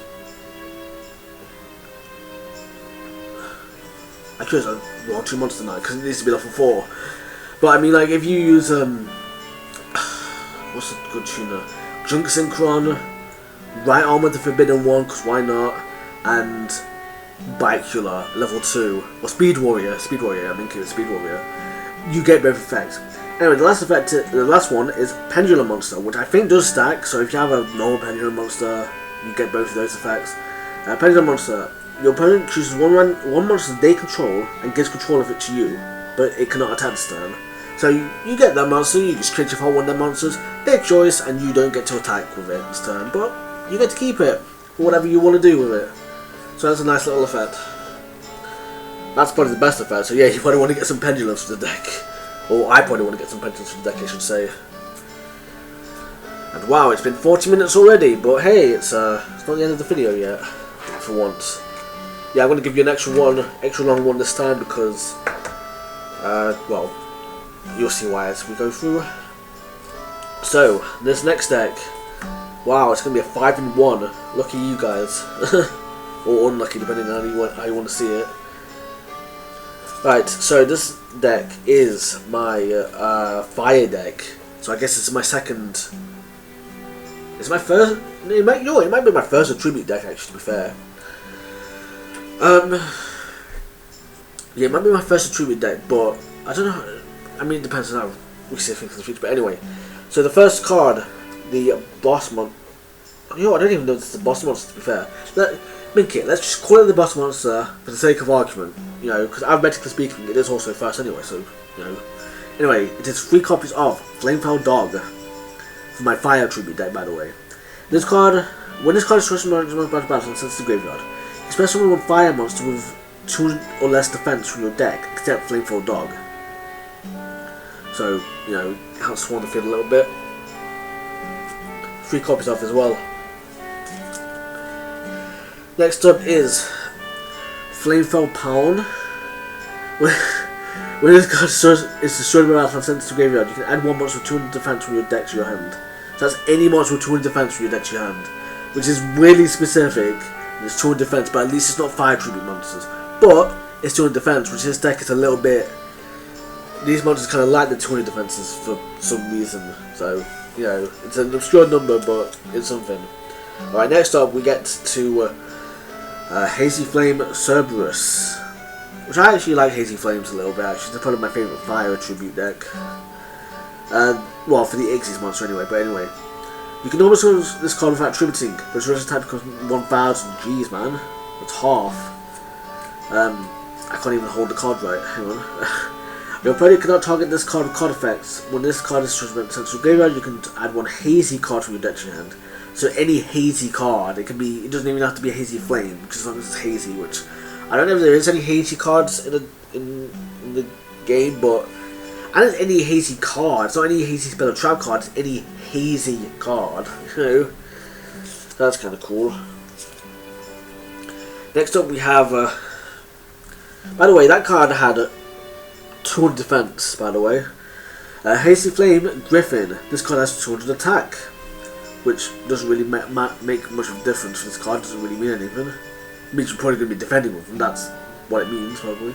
I chose a wrong 2 monster now because it needs to be level 4. But I mean, like if you use what's a good tuner? Junk Synchron, Right Armor the Forbidden One, because why not? And Bicula, level 2, or Speed Warrior, I mean, Speed Warrior. You get both effects. Anyway, the last one is Pendulum Monster, which I think does stack. So if you have a normal Pendulum Monster, you get both of those effects. Pendulum Monster, your opponent chooses one monster they control and gives control of it to you, but it cannot attack this turn. So you get that monster, you just create one of their monsters, their choice, and you don't get to attack with it this turn, but you get to keep it for whatever you want to do with it. So that's a nice little effect. That's probably the best effect, so yeah, you probably want to get some pendulums for the deck. Or I probably want to get some pendulums for the deck, I should say. And wow, it's been 40 minutes already, but hey, it's not the end of the video yet, for once. Yeah, I'm going to give you an extra long one this time because, well, you'll see why as we go through. So, this next deck, wow, it's going to be a 5-in-1. Lucky you guys. Or unlucky, depending on how you want to see it. Right, so this deck is my fire deck. So I guess it's my second. It's my first. It might be my first attribute deck, actually. To be fair. Yeah, it might be my first attribute deck, but I don't know. I mean, it depends on how we see things in the future. But anyway, so the first card, the boss monster. You know, I don't even know if it's the boss monster. To be fair, Minky, let's just call it the boss monster for the sake of argument. You know, because alphabetically speaking, it is also first anyway. So you know. Anyway, it is 3 copies of Flamefell Dog for my fire attribute deck. By the way, this card, when this card is chosen from the battle and sent to the graveyard, you special summon one fire monster with 2 or less defense from your deck, except Flamefell Dog. So you know, it helps swarm the field a little bit. 3 copies of as well. Next up is Flamefell Pound. When this card is destroyed by battle and sent to the graveyard, you can add 1 monster with 200 defense from your deck to your hand. So that's any monster with 200 defense from your deck to your hand, which is really specific. It's 200 defense, but at least it's not fire tribute monsters. But it's 200 defense, which this deck is a little bit. These monsters kind of like the 200 defenses for some reason. So you know, it's an obscure number, but it's something. All right, next up we get to Hazy Flame Cerberus. Which I actually like Hazy Flames a little bit, actually. It's probably my favourite fire attribute deck. Well, for the Ixies monster anyway, but anyway. You can almost use this card without attributing, but its register type becomes 1000. Jeez, man. That's half. I can't even hold the card right. Hang on. Your opponent cannot target this card with card effects. When this card is transferred to the graveyard, you can add 1 hazy card from your deck to your hand. So any hazy card, it doesn't even have to be a hazy flame, just as long as it's hazy, which I don't know if there is any hazy cards in the game, but and it's any hazy card. It's not any hazy spell or trap card. It's any hazy card. You know, that's kind of cool. Next up, we have. By the way, that card had 200 defense. By the way, Hazy Flame Griffin. This card has 200 attack, which doesn't really make much of a difference for this card. Doesn't really mean anything. It means you're probably going to be defending with them. That's what it means, probably.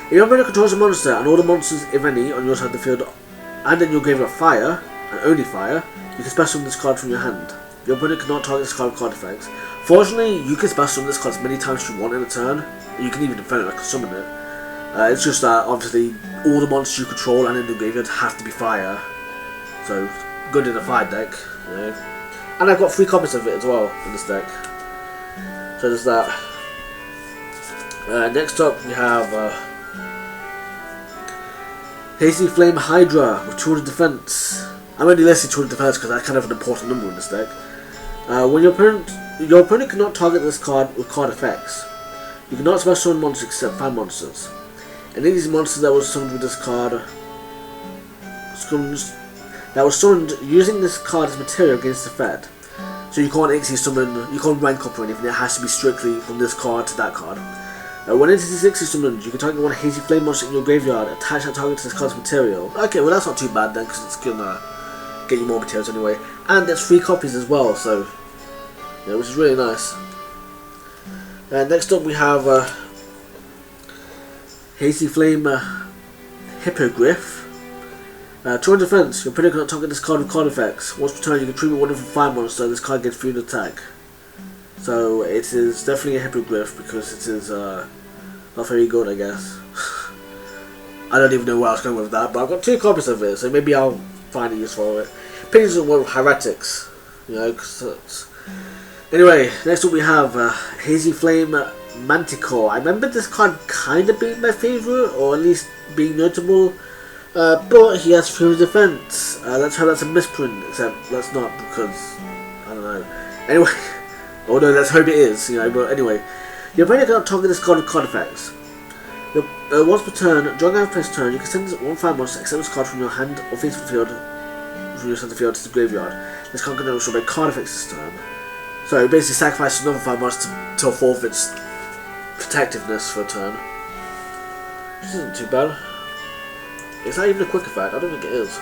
If your opponent controls a monster, and all the monsters, if any, on your side of the field, and in your graveyard fire, and only fire, you can special summon this card from your hand. Your opponent cannot target this card with card effects. Fortunately, you can special summon this card as many times as you want in a turn. You can even defend it like a summon it. It's just that, obviously, all the monsters you control and in the graveyard have to be fire. So, good in a fire deck, you know. And I've got 3 copies of it as well in this deck. So there's that. Next up we have Hazy Flame Hydra with 200 defense. I'm only listing 200 defense because that's kind of an important number in this deck. When your opponent cannot target this card with card effects. You cannot special summon monsters except 5 monsters. Any of these monsters that was summoned with this card summoned using this card as material against effect. So you can't actually summon, you can't rank up or anything, it has to be strictly from this card to that card. When it is actually summoned, you can target one Hazy Flame monster in your graveyard, attach that target to this card's material. Okay, well that's not too bad then, because it's gonna get you more materials anyway. And there's 3 copies as well, so yeah, which is really nice. Next up we have Hazy Flame Hippogriff. 200 defense, your opponent cannot target this card with card effects. Once per turn you can tribute one from 5 monster, this card gets 3 attack. So it is definitely a Hippogriff because it is not very good, I guess. I don't even know where I was going with that, but I've got 2 copies of it, so maybe I'll find a use for it. Opinions on one with Heretics, you know, cause anyway, next up we have Hazy Flame Manticore. I remember this card kind of being my favourite, or at least being notable. But he has 300 defense. Let's hope that's a misprint, except that's not because I don't know. Anyway, oh no, let's hope it is. You know, but anyway, your opponent cannot target this card with card effects. Once per turn, during our first turn, you can send 1 5 monster except this card from your hand or face the field, from your center field to the graveyard. This card can also make card effects this turn. So it basically sacrifices another 5 monster to forfeit its protectiveness for a turn. This isn't too bad. Is that even a quick effect? I don't think it is.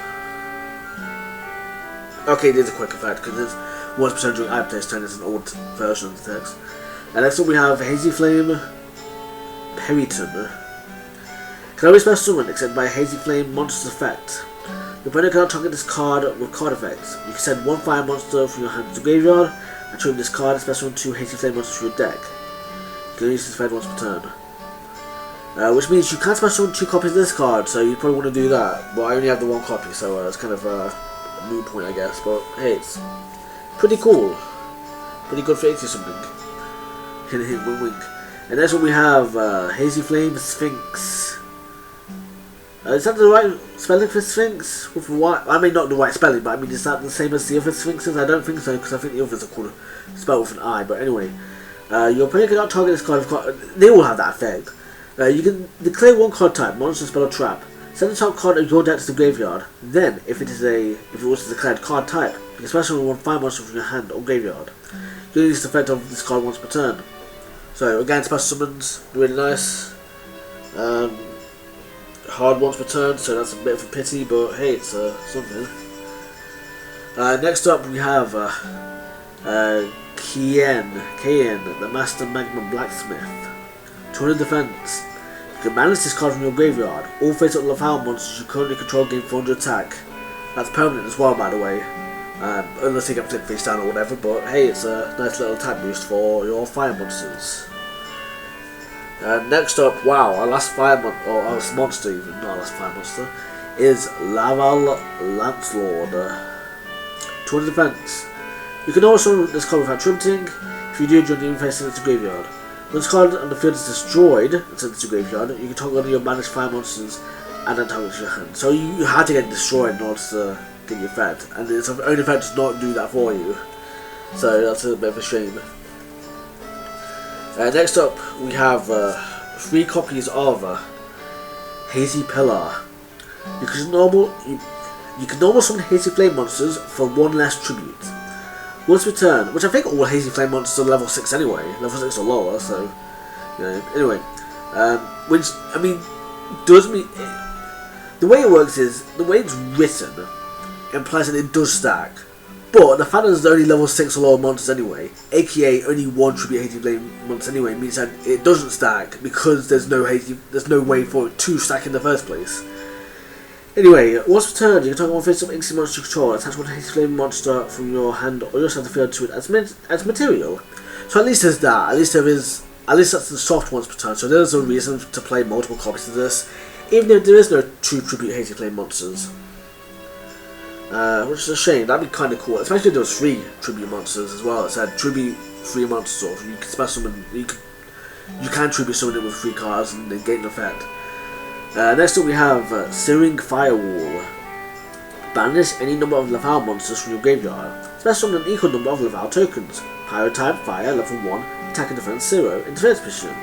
Okay, it is a quick effect because it's once per turn during I player's turn. It's an old version of the text. And next up we have Hazy Flame Periton. Can only special summon except by Hazy Flame monster's effect. Your opponent cannot target this card with card effects. You can send 1 fire monster from your hand to the graveyard and tribute this card and special summon 2 Hazy Flame monsters from your deck. You can only use this effect once per turn. Which means you can't special summon 2 copies of this card, so you probably want to do that. But I only have the 1 copy, so it's kind of a moot point, I guess. But hey, it's pretty cool. Pretty good for 80 something. Hint, hint, wink, wink. And that's what we have Hazy Flame Sphinx. Is that the right spelling for Sphinx? With what? I mean, not the right spelling, but I mean, is that the same as the other Sphinxes? I don't think so, because I think the others are called spelled with an I. But anyway, your opponent cannot target this card. They all have that effect. You can declare 1 card type, monster, spell, or trap. Send the top card of your deck to the graveyard. Then, if it was a declared card type, you can special summon 1 fire monster from your hand or graveyard. You can use the effect of this card once per turn. So again, special summons, really nice. Hard once per turn, so that's a bit of a pity, but hey, it's something. Next up, we have Kien, the Master Magma Blacksmith. 200 defense. You can manage this card from your graveyard. All face-up Lafao monsters you currently control gain 400 attack. That's permanent as well, by the way. Unless you get flip face down or whatever, but hey, it's a nice little attack boost for your fire monsters. Next up, wow, our last monster even, not our last fire monster, is Laval Lancelord. 200 defense. You can also this card without tributing. If you do, join the face into the graveyard. When this card on the field is destroyed and sent to the graveyard, you can target one of your managed fire monsters and then target your hand. So you had to get destroyed in order to get your effect, and its own effect does not do that for you. So that's a bit of a shame. Next up, we have 3 copies of Hazy Pillar. You can normal summon Hazy Flame monsters for 1 less tribute. Once per turn, which I think all Hazy Flame monsters are level 6 anyway, level 6 or lower, so, you know, anyway, which, I mean, does me, the way it works is, the way it's written implies that it does stack, but the fact that there's only level 6 or lower monsters anyway, aka only 1 tribute Hazy Flame monster anyway, means that it doesn't stack, because there's no way for it to stack in the first place. Anyway, once per turn, you can target 1 face-up Inksy monster you control, attach 1 Hazy Flame monster from your hand or your center field to it as material. So at least there's that, at least that's the soft ones per turn, so there's a reason to play multiple copies of this, even if there is no true tribute Hazy Flame monsters. Which is a shame, that'd be kind of cool, especially if there was 3 tribute monsters as well. It said tribute 3 monsters, or you can special summon, you can tribute summon it with 3 cards and then gain an effect. Next up we have Searing Firewall. Banish any number of Laval monsters from your graveyard. Special summon an equal number of Laval tokens. Pyro type, fire, level 1, attack and defense 0, in defense position.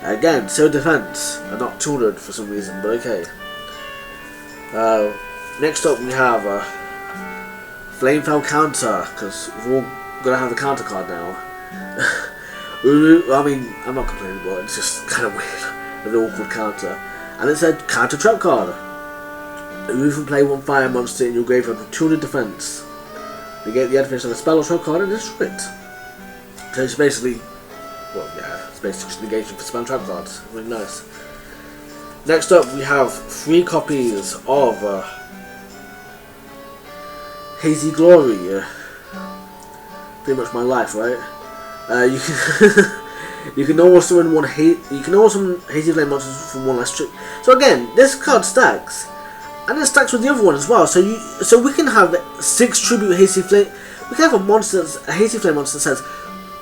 Again, 0 defense, and not 200 for some reason, but okay. Next up we have Flamefell counter, because we're all gonna have the counter card now. I mean, I'm not complaining, but it's just kind of weird, an awkward counter. And it said counter trap card. You can play one fire monster in your graveyard with 200 defense. You get the advantage of a spell or trap card and destroy it. So it's basically, well, yeah, it's basically just negation for spell and trap cards. Really nice. Next up, we have 3 copies of Hazy Glory. Pretty much my life, right? You can you can always summon Hazy Flame monsters from one less trick. So again, this card stacks, and it stacks with the other one as well. So we can have 6 tribute Hazy Flame. We can have a Hazy Flame monster that says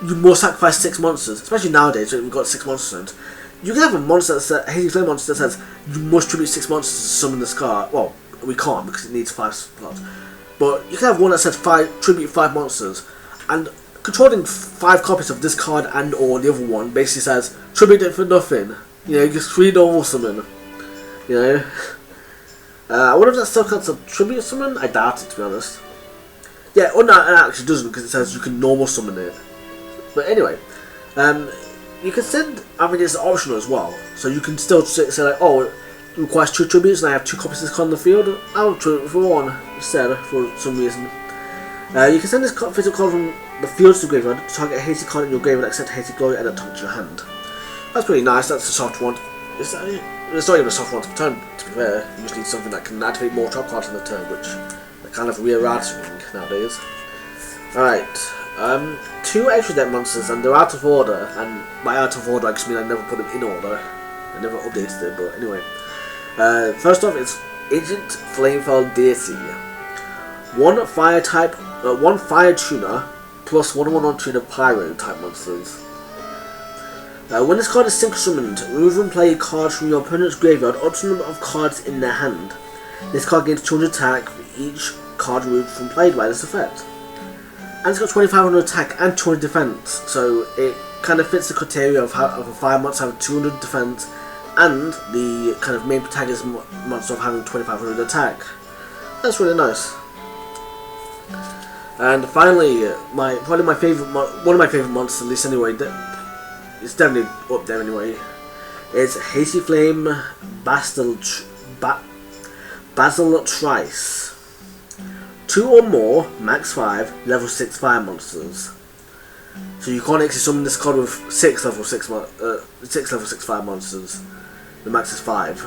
you must sacrifice 6 monsters, especially nowadays when we've got 6 monsters. You can have a monster that Hazy Flame monster that says you must tribute 6 monsters to summon this card. Well, we can't because it needs 5 slots. But you can have one that says tribute 5 monsters, and controlling 5 copies of this card and or the other one basically says tribute it for nothing. You know, just 3 normal summon. You know. I wonder if that still counts a tribute summon. I doubt it, to be honest. Yeah, oh no, it actually doesn't because it says you can normal summon it. But anyway, you can send. I mean, it's optional as well, so you can still say like, oh, it requires 2 tributes, and I have 2 copies of this card in the field. I'll tribute for 1 instead for some reason. You can send this physical card from the field to the graveyard to target a Hazy card in your graveyard, accept Hazy Glory, and add it to your hand. That's pretty nice. That's a soft one. It's not even a soft one to turn. To be fair, you just need something that can activate more trap cards in the turn, which are kind of rare nowadays. Alright, 2 extra deck monsters, and they're out of order. And by out of order, I just mean I never put them in order. I never updated it, but anyway. First off, it's Agent Flamefell Deity. 1 fire type, 1 fire tuner, plus 1/1 tuner pyro type monsters. When this card is sync summoned, remove and play cards from your opponent's graveyard up to the number of cards in their hand. This card gains 200 attack for each card removed from played by this effect. And it's got 2500 attack and 200 defense, so it kind of fits the criteria of a fire monster having 200 defense and the kind of main protagonist monster of having 2500 attack. That's really nice. And finally, one of my favorite monsters, at least anyway, it's definitely up there anyway. It's Hazy Flame Basil Trice. 2 or more, max 5, level 6 fire monsters. So you can't actually summon this card with 6 level 6 fire monsters. The max is 5.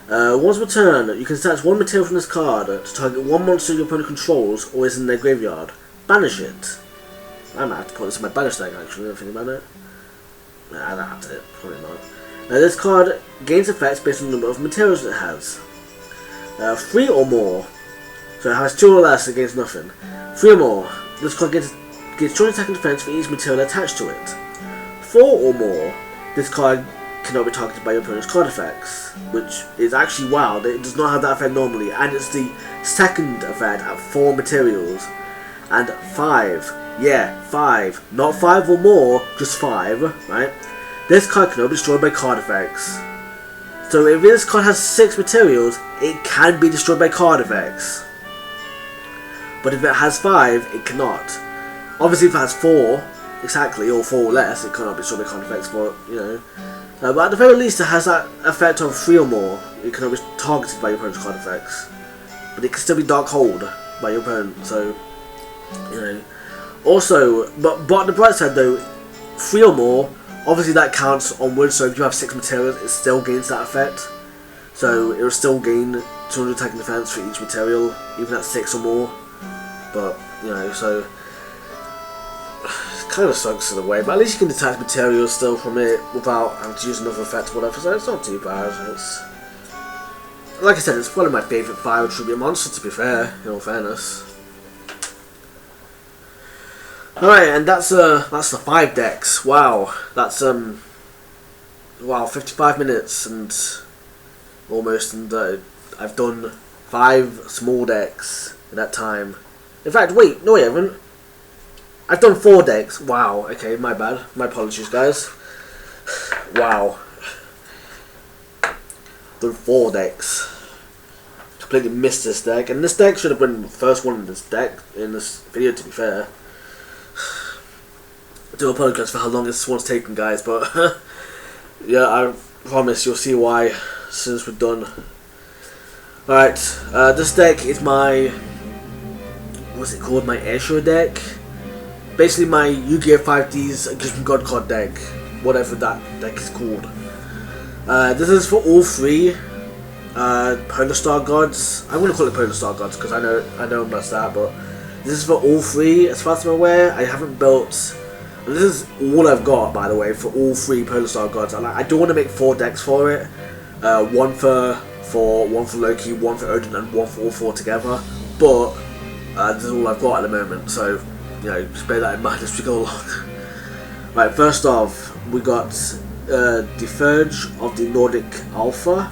Once per turn, you can attach 1 material from this card to target 1 monster your opponent controls or is in their graveyard. Banish it. I might have to put this in my banish deck actually, if I think about it. Nah, I don't have to, probably not. Now this card gains effects based on the number of materials it has. 3 or more. So it has 2 or less, it gains nothing. 3 or more. This card gains 200 attack and defense for each material attached to it. 4 or more. This card cannot be targeted by your opponent's card effects, which is actually wild. It does not have that effect normally, and it's the second effect at 4 materials. And 5, yeah, 5, not 5 or more, just 5, right? This card cannot be destroyed by card effects. So if this card has 6 materials, it can be destroyed by card effects. But if it has 5, it cannot. Obviously if it has 4, exactly, or 4 or less, it cannot be destroyed by card effects, but, you know. But at the very least, it has that effect of 3 or more. It cannot be targeted by your opponent's card effects. But it can still be Dark Hold by your opponent, so, you know. Also, but on the bright side though, 3 or more, obviously that counts onwards, so if you have 6 materials, it still gains that effect. So it will still gain 200 attack and defense for each material, even at 6 or more. But, you know, so it kind of sucks in a way, but at least you can detach materials still from it without having to use another effect or whatever, so it's not too bad. It's, like I said, it's one of my favourite fire tribute monsters, to be fair, in all fairness. Alright, and that's the 5 decks. Wow, that's wow, 55 minutes and almost, and I've done 5 small decks in that time. In fact, wait, no I haven't. I've done 4 decks. Wow, okay, my bad. My apologies, guys. Wow. The 4 decks. Completely missed this deck, and this deck should have been the first one in this video, to be fair. I do apologize for how long this one's taken, guys, but yeah, I promise you'll see why as soon as we're done. Alright, this deck is my, what's it called, my Airshore deck. Basically my Yu-Gi-Oh! 5D's Gift God card deck, whatever that deck is called. This is for all 3 Polar Star Gods. I'm going to call it Polar Star Gods because I know that's that, but this is for all 3 as far as I'm aware. I haven't built, and this is all I've got, by the way, for all 3 Polar Star Gods. And I do want to make 4 decks for it. One for Loki, one for Odin, and one for all 4 together. But this is all I've got at the moment, so you know, just bear that in mind as we go along. Right, first off, we got the Verge of the Nordic Alpha.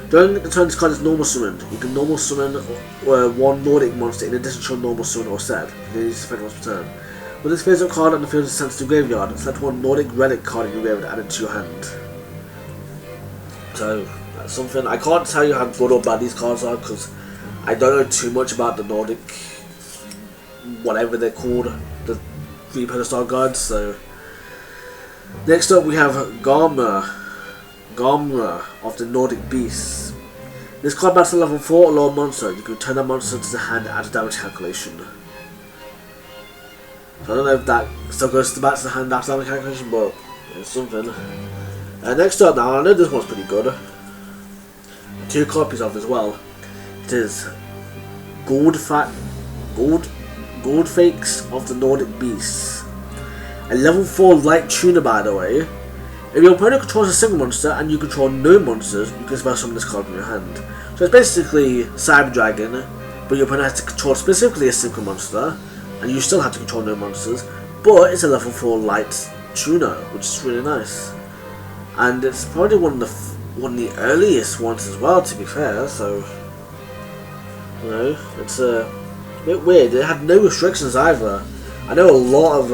During the turn this card is normal summoned, you can normal summon 1 Nordic monster in addition to your normal summon or set. This effect once per turn. When this face up card on the field is sent to the graveyard, select 1 Nordic relic card in your graveyard and add it to your hand. So that's something. I can't tell you how good or bad these cards are because I don't know too much about the Nordic, whatever they're called, the 3 Polar Star Gods. So next up we have Gamra of the Nordic Beasts. This card battles a level 4 or lower monster. You can return that monster to the hand and add a damage calculation. So I don't know if that still goes to back to the hand after damage calculation, but it's something. Next up now, I know this one's pretty good. 2 copies of as well. It is Gold Fakes of the Nordic Beasts. A level 4 light tuner, by the way. If your opponent controls a single monster and you control no monsters, you can spell summon this card from your hand. So it's basically Cyber Dragon, but your opponent has to control specifically a single monster, and you still have to control no monsters, but it's a level 4 light tuner, which is really nice. And it's probably one of the earliest ones as well, to be fair, so you know, it's a bit weird. It had no restrictions either. I know a lot of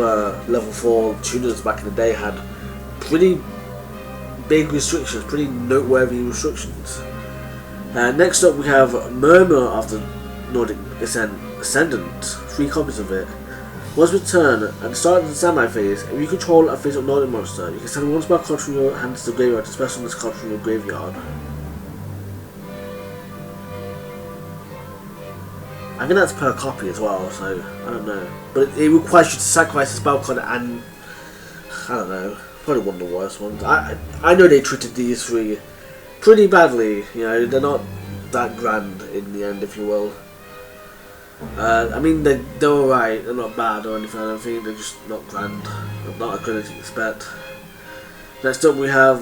level 4 tuners back in the day had pretty big restrictions, pretty noteworthy restrictions. Next up we have Murmur of the Nordic Ascendant, 3 copies of it. Once per turn, at the start of the standby phase, if you control a face-up Nordic monster, you can send 1 spell card from your hand to the graveyard to special this card from your graveyard. I think that's per copy as well, so I don't know. But it requires you to sacrifice a spell card and I don't know, probably one of the worst ones. I know they treated these 3 pretty badly, you know, they're not that grand in the end, if you will. I mean, they're alright, they're not bad or anything, I don't think, they're just not grand, not as good as you expect. Next up we have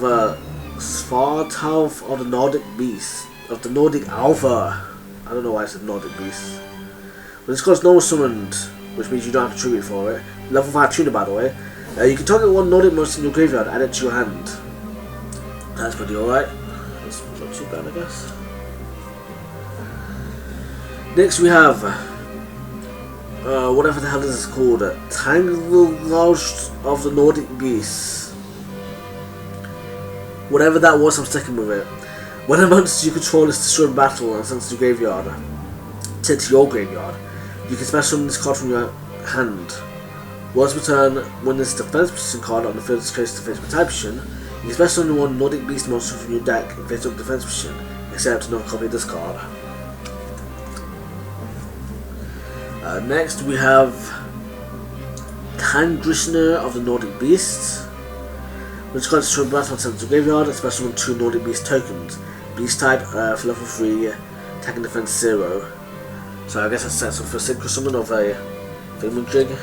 Svartalf of the Nordic Beast, of the Nordic Alpha. I don't know why I said Nordic Beast. But this card's normal summoned, which means you don't have to tribute for it. Level 5 tuner, by the way. You can target 1 Nordic monster in your graveyard and add it to your hand. That's pretty alright. That's not too bad, I guess. Next we have whatever the hell this is called, Tangled of the Nordic Beasts. Whatever that was, I'm sticking with it. When a monster you control is destroyed in battle and sent to the graveyard, sent to your graveyard, you can special summon this card from your hand. Once per turn, when this defense position card on the field is close to face Wyrm-Type position, you can special summon 1 Nordic Beast monster from your deck in face up defense position, except another copy of this card. Next we have Tangrishner of the Nordic Beasts. Which card is destroyed battle and sent to the graveyard, and special summon 2 Nordic Beast tokens. Beast type for level 3, attack and defense 0. So I guess that sets up for a synchro summon of a Thingamajig.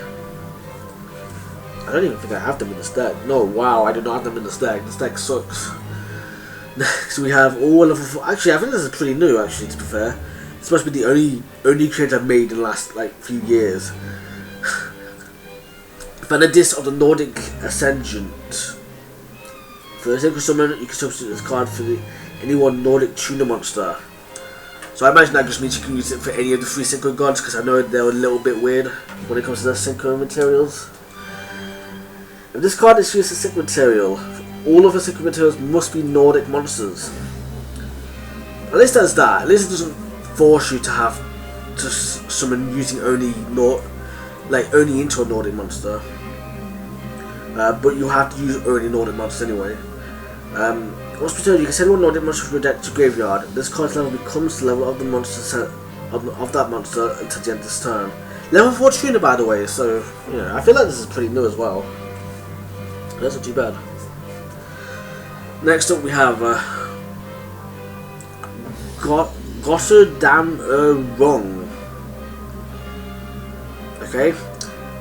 I don't even think I have them in this deck. No, wow, I do not have them in this deck. This deck sucks. Next we have all level 4. Actually, I think this is pretty new, actually, to be fair. It's supposed to be the only creator I've made in the last few years. Vanadis of the Nordic Ascendant. For a synchro summon, you can substitute this card for any 1 Nordic tuner monster. So I imagine that just means you can use it for any of the 3 synchro gods, because I know they're a little bit weird when it comes to their synchro materials. If this card is used as secret material, all of the secret materials must be Nordic monsters. At least there's that. At least it doesn't force you to have to summon using only into a Nordic monster. But you have to use only Nordic monsters anyway. Once per turn, you can send one Nordic monster from your deck to graveyard. This card's level becomes the level of the monster of that monster until the end of this turn. Level 4 tuner, by the way, so yeah, I feel like this is pretty new as well. That's not too bad. Next up we have Gotterdam Wrong. Okay,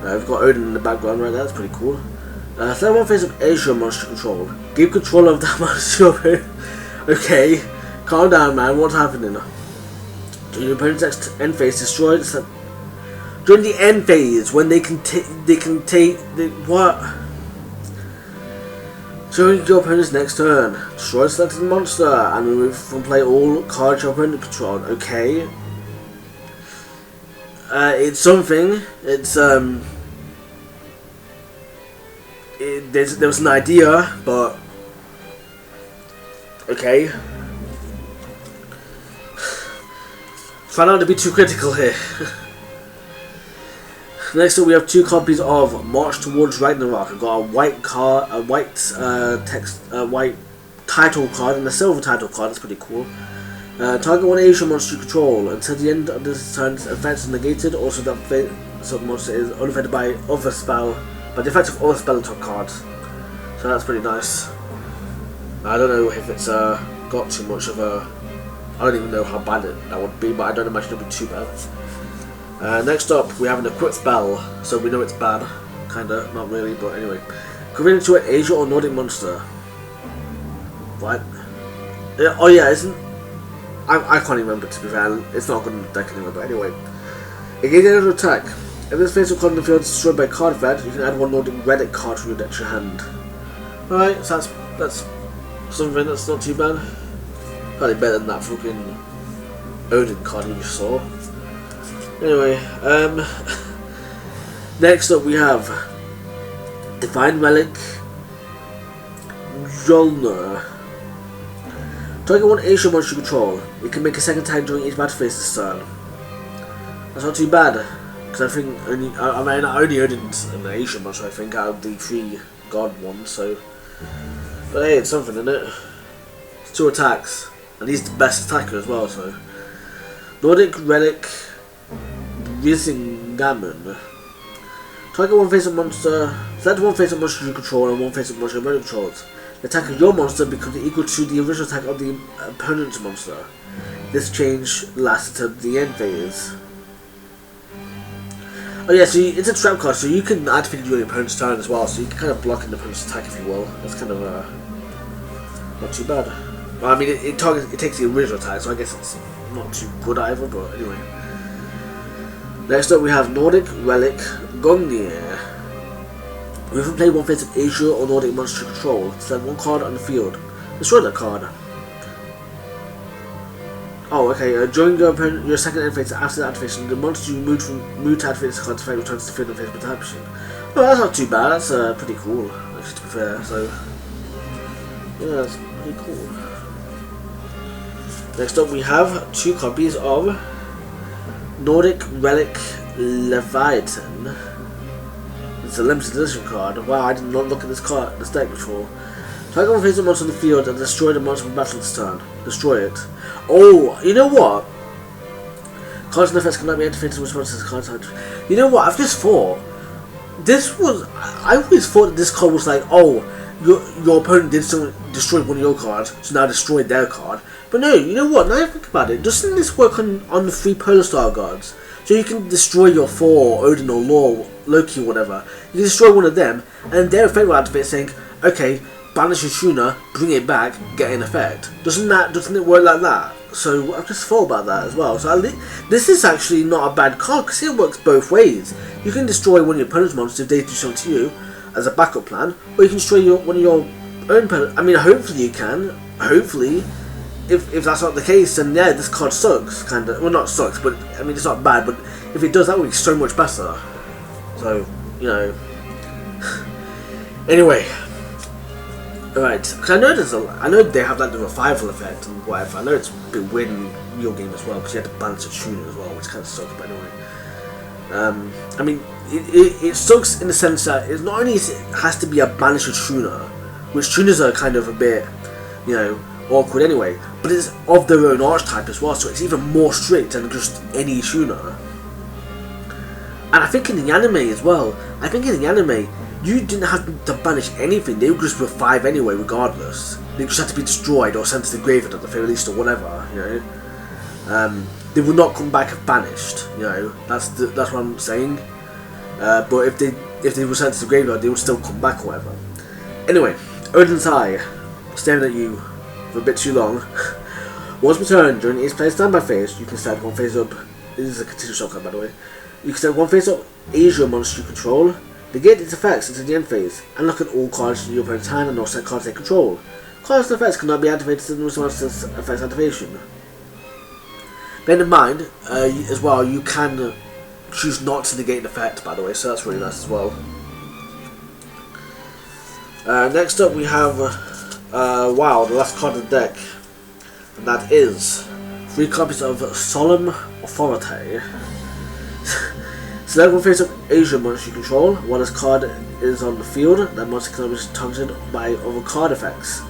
we've got Odin in the background right there, that's pretty cool. Third one phase of Asia monster control. Give control of that monster. Okay, calm down, man. What's happening? During your opponent's next end phase, destroy the during the end phase when they can take what? During your opponent's next turn, destroy the selected monster and remove from play all cards your opponent controlled. Okay. It's something. It's there was an idea, but okay. Try not to be too critical here. Next up, we have 2 copies of March Towards Ragnarok. I've got a white card, a white white title card, and a silver title card. That's pretty cool. Target one Asian monster you control until the end of this turn's effect is negated. Also, that monster is unaffected by the effect of other spell top cards. So that's pretty nice. I don't know if it's got too much of a. I don't even know how bad that would be, but I don't imagine it would be too bad. Next up, we have an equipped spell, so we know it's bad. Kinda, not really, but anyway. Convert into an Asia or Nordic monster. What? Oh yeah, isn't. I can't even remember, to be fair. It's not good in the deck anyway, but anyway. Engage another attack. If this facial card in the field is destroyed by a card effect, you can add one Nordic relic card from your deck to your hand. Alright, so that's something that's not too bad. Probably better than that fucking Odin card you just saw. Anyway, next up we have Divine Relic Mjolnir. Target one Asian monster you control. You can make a second attack during each battle phase this turn. That's not too bad, because I think only Odin's an Asian monster, I think, out of the 3 god ones, so. But hey, it's something, isn't it? It's 2 attacks, and he's the best attacker as well, so. Nordic Relic Risingamen. Target one face of monster. Select one face of monster you control and one face of monster your opponent controls. The attack of your monster becomes equal to the original attack of the opponent's monster. This change lasts to the end phase. Oh yeah, so it's a trap card, so you can activate it during your opponent's turn as well, so you can kind of block an opponent's attack if you will. That's kind of not too bad. Well, I mean, it takes the original attack, so I guess it's not too good either, but anyway. Next up we have Nordic Relic Gungnir. We can play one face of Asia or Nordic monster control. Select one card on the field. Destroy that card. Oh, okay. During your second end phase after the activation, the monster you moved to activate this card's effect returns to the field and face with action. Well, that's not too bad. That's pretty cool, actually, to be fair. So, yeah, that's pretty cool. Next up, we have 2 copies of Nordic Relic Leviathan. It's a limited edition card. Wow, I did not look at this deck before. Target one face of monster on the field and destroy the monster from battle this turn. Destroy it. Oh, you know what? Cards and effects cannot be activated in response to this card type. You know what? I've just thought. I always thought that this card was like, oh, your opponent did something, destroyed one of your cards, so now destroy their card. But no, you know what? Now I think about it, doesn't this work on the 3 Polar Star guards? So you can destroy your 4 Odin or Loki or whatever. You can destroy one of them, and their effect will activate saying, okay, banish your tuner, bring it back, get in effect. Doesn't it work like that? So I've just thought about that as well. So this is actually not a bad card because it works both ways. You can destroy one of your opponent's monsters if they do something to you as a backup plan, or you can destroy one of your own opponents. I mean, hopefully you can. Hopefully, if that's not the case, then yeah, this card sucks. Kind of. Well, not sucks, but I mean, it's not bad. But if it does, that would be so much better. So you know. Anyway, alright, because I know they have like the revival effect and whatever. I know it's a bit weird in your game as well because you had to balance a tuner as well, which kind of sucks. But anyway, I mean, it sucks in the sense that it not only has to be a banisher tuner, which tuners are kind of a bit, you know, awkward anyway, but it's of their own archetype as well, so it's even more strict than just any tuner. And I think in the anime as well, you didn't have to banish anything, they would just revive anyway regardless. They just had to be destroyed or sent to the graveyard at the very least or whatever, you know. They would not come back banished, you know, that's what I'm saying. But if they were sent to the graveyard, they would still come back or whatever. Anyway, Odin's Eye, staring at you for a bit too long. Once per turn, during each player's standby phase, you can set one phase up. This is a continuous shortcut, by the way. You can set one phase up Asia monster you control, negate its effects until the end phase, and look at all cards in your opponent's hand and all set cards they control. Cards and effects cannot be activated in response to effects activation. Bear in mind, as well, you can choose not to negate an effect, by the way, so that's really nice as well. Next up we have, wow, the last card of the deck, and that is 3 copies of Solemn Authority. Select one face up Asia monster you control. While this card is on the field, that monster cannot be targeted by other card effects.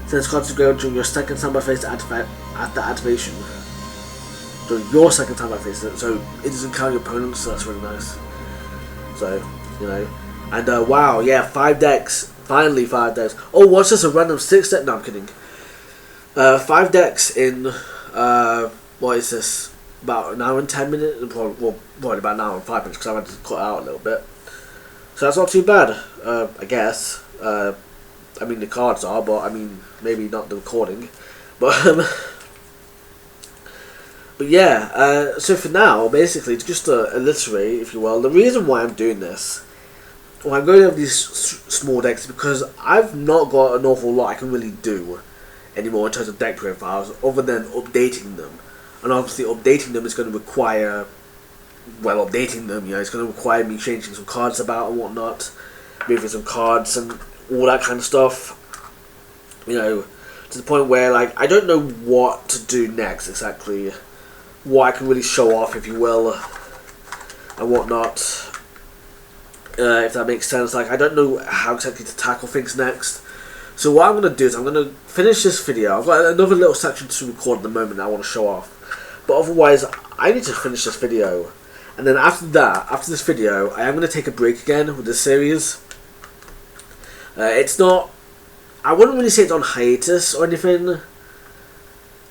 Send this card to go during your second standby phase at the activation. During your second standby phase, so it doesn't count your opponents, so that's really nice. So, you know. And wow, yeah, 5 decks. Finally 5 decks. Oh, what's this, a random 6 deck? No, I'm kidding. 5 decks in, what is this? About an hour and 10 minutes, well, probably about an hour and 5 minutes because I had to cut it out a little bit. So that's not too bad, I guess. I mean the cards are, but I mean maybe not the recording. But yeah. So for now, basically, just to alliterate, if you will, the reason why I'm doing this, why I'm going over these small decks, is because I've not got an awful lot I can really do anymore in terms of deck profiles, other than updating them. And obviously updating them is going to require, well, updating them, you know, it's going to require me changing some cards about and whatnot, moving some cards and all that kind of stuff, you know, to the point where, like, I don't know what to do next exactly, what I can really show off, if you will, and whatnot, if that makes sense. Like, I don't know how exactly to tackle things next. So what I'm going to do is I'm going to finish this video. I've got another little section to record at the moment that I want to show off. But otherwise, I need to finish this video. And then after that, after this video, I am going to take a break again with this series. It's not... I wouldn't really say it's on hiatus or anything.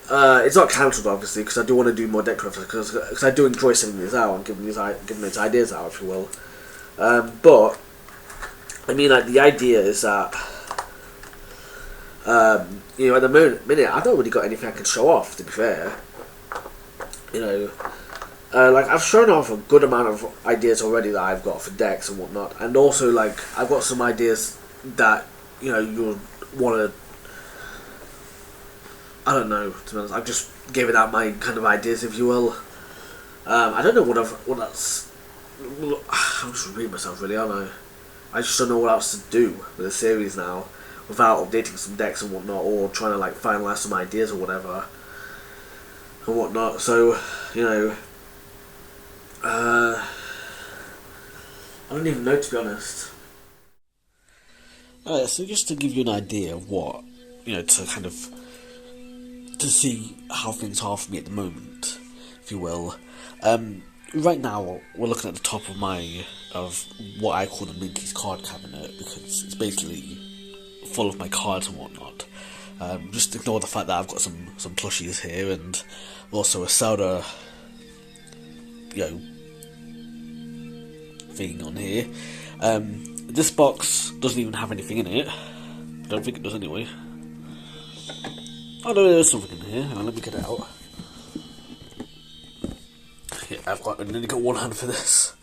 It's not cancelled, obviously, because I do want to do more deck profiles. Because I do enjoy sending these out and giving these ideas out, if you will. But, I mean, like, the idea is that... you know, at the minute, I don't really got anything I can show off, to be fair. You know, like, I've shown off a good amount of ideas already that I've got for decks and whatnot, and also, like, I've got some ideas that, you know, you'll want to, I don't know, to be honest, I've just given out my kind of ideas, if you will. I don't know what else, I'm just repeating myself, really, aren't I? I just don't know what else to do with the series now, without updating some decks and whatnot, or trying to, like, finalise some ideas or whatever and whatnot. So, you know, I don't even know, to be honest. Alright, so just to give you an idea of what, you know, to kind of, to see how things are for me at the moment, if you will. Right now, we're looking at the top of what I call the Minky's card cabinet, because it's basically full of my cards and whatnot. Just ignore the fact that I've got some plushies here and also a Zelda, you know, thing on here. This box doesn't even have anything in it. I don't think it does anyway. Oh no, there is something in here. Hang on, let me get it out. Yeah, I've only got one hand for this,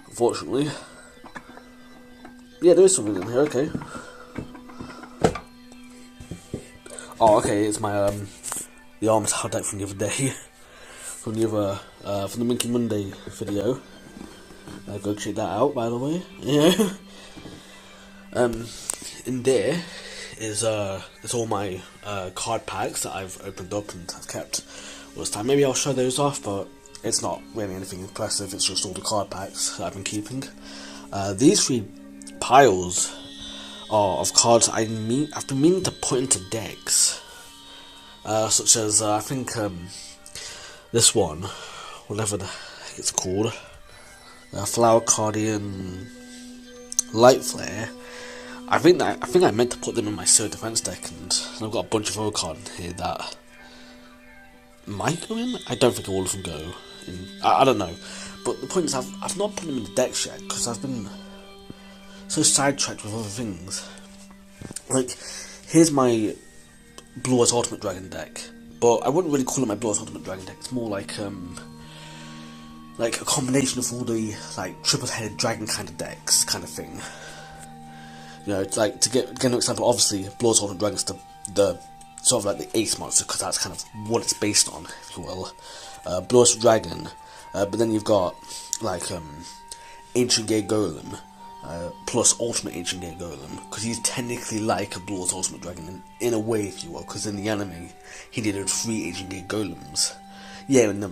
unfortunately. Yeah, there is something in here, okay. Oh, okay, it's my, the Archetype deck from the other day. from the Minky Monday video. Go check that out, by the way. Yeah. In there is it's all my card packs that I've opened up and I've kept all this time. Maybe I'll show those off, but it's not really anything impressive. It's just all the card packs that I've been keeping. These 3 piles are of cards I've been meaning to put into decks, such as I think this one, whatever the heck it's called, Flower Cardian Light Flare. I think I meant to put them in my Sword Defense deck, and I've got a bunch of other cards in here that might go in. I don't think all of them go in. I don't know, but the point is I've not put them in the decks yet because I've been so sidetracked with other things. Like, here's my Blue Eyes Ultimate Dragon deck, but I wouldn't really call it my Blue Eyes Ultimate Dragon deck. It's more like a combination of all the like triple-headed dragon kind of decks, kind of thing. You know, it's like, to get an example, obviously Blue Eyes Ultimate Dragon is the sort of like the ace monster, because that's kind of what it's based on, if you will. Blue Eyes Dragon, but then you've got like Ancient Gate Golem. Plus Ultimate Ancient Gate Golem, because he's technically like a Blue Eyes Ultimate Dragon in a way, if you will, because in the anime he did 3 Ancient Gate Golems. Yeah, in the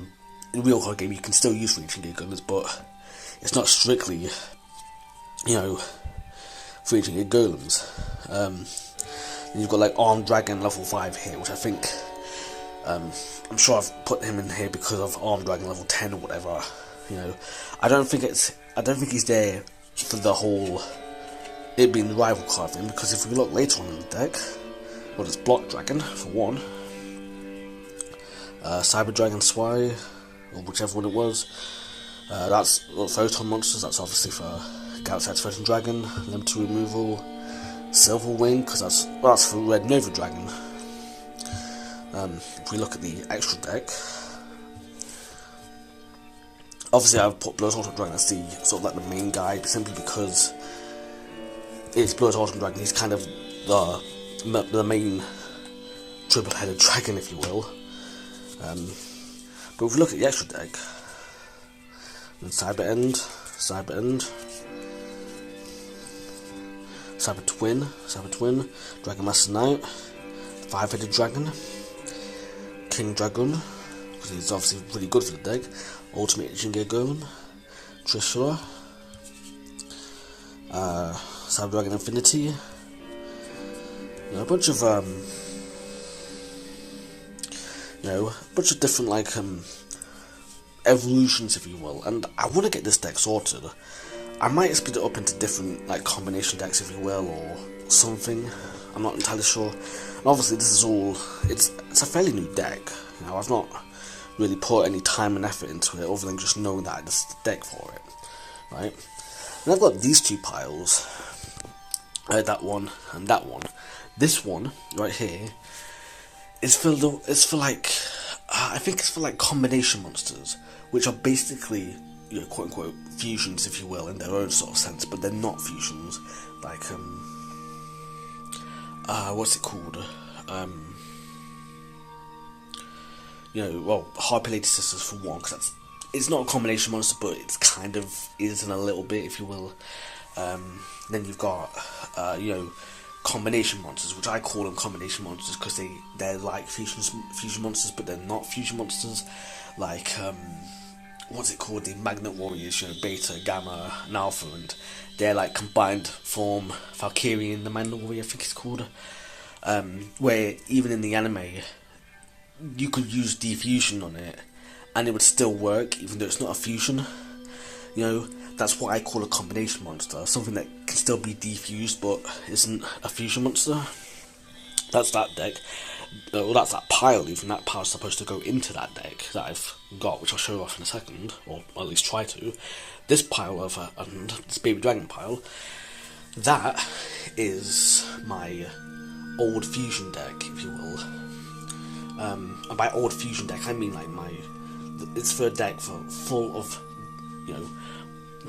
real card game you can still use 3 Ancient Gate Golems, but it's not strictly, you know, 3 Ancient Gate Golems. Then you've got like Armed Dragon level 5 here, which I think, I'm sure I've put him in here because of Armed Dragon level 10 or whatever. You know, I don't think he's there for the whole it being the rival card thing, because if we look later on in the deck, well, it's Block Dragon for one, Cyber Dragon Swai, or whichever one it was. That's Photon Monsters. That's obviously for Galaxy Photon Dragon. Limited removal. Silver Wing, because that's for Red Nova Dragon. If we look at the extra deck, obviously I've put Blue Eyes Ultimate Dragon as the sort of like the main guy, simply because it's Blue Eyes Ultimate Dragon. He's kind of the main triple-headed dragon, if you will. But if we look at the extra deck, then Cyber End, Cyber Twin, Dragon Master Knight, 5-headed dragon, King Dragon, because he's obviously really good for the deck, Ultimate Ancient Gate Golem, Trishula, Cyber Dragon Infinity, a bunch of a bunch of different like evolutions, if you will. And I want to get this deck sorted. I might split it up into different like combination decks, if you will, or something. I'm not entirely sure. And obviously, this is all it's a fairly new deck. You know, I've not really put any time and effort into it, other than just knowing that this is the deck for it, right? And I've got these two piles, that one and that one. This one right here is for like I think it's for like combination monsters, which are basically, you know, quote unquote fusions, if you will, in their own sort of sense, but they're not fusions. Like what's it called? You know, well, Harpy Sisters for one, because it's not a combination monster, but it's kind of is in a little bit, if you will. Then you've got you know, combination monsters, which I call them combination monsters because they're like fusion monsters, but they're not fusion monsters. Like what's it called? The Magnet Warriors, you know, Beta, Gamma, and Alpha, and they're like combined form Valkyrian, the Magnet Warrior, I think it's called. Where even in the anime, you could use defusion on it, and it would still work, even though it's not a fusion. You know, that's what I call a combination monster, something that can still be defused but isn't a fusion monster. That's that deck. Well, that's that pile. Even that pile's supposed to go into that deck that I've got, which I'll show you off in a second, or at least try to. This pile over, and this Baby Dragon pile, that is my old fusion deck, if you will. And by old fusion deck, I mean like it's for a deck full of, you know,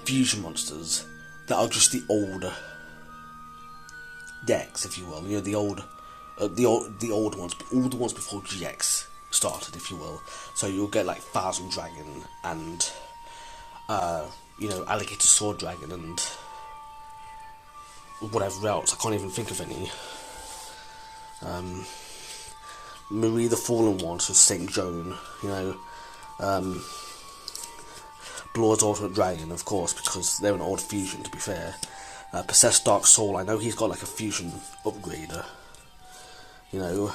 fusion monsters that are just the old decks, if you will. You know, the old ones, all the ones before GX started, if you will. So you'll get like Thousand Dragon and you know, Alligator Sword Dragon and whatever else. I can't even think of any. Marie the Fallen One, so Saint Joan, you know. Blood's Ultimate Dragon, of course, because they're an old fusion, to be fair. Possessed Dark Soul, I know he's got like a fusion upgrade. You know,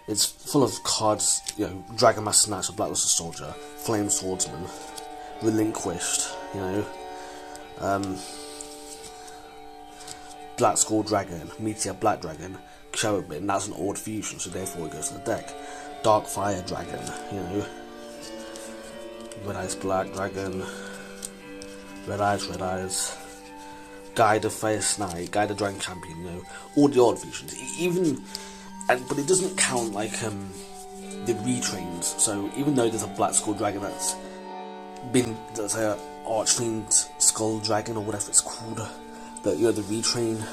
it's full of cards, you know, Dragon Master Knight, so Blackluster Soldier, Flame Swordsman, Relinquished, you know, Black Skull Dragon, Meteor Black Dragon, Cherubin, that's an old fusion, so therefore it goes to the deck. Dark Fire Dragon, you know, Red Eyes Black Dragon, Red Eyes, Guide of Fierce Knight, Guide of Dragon Champion, you know, all the old fusions, even, but it doesn't count like the retrains. So even though there's a Black Skull Dragon that's a Archfiend Skull Dragon or whatever it's called, the retrain,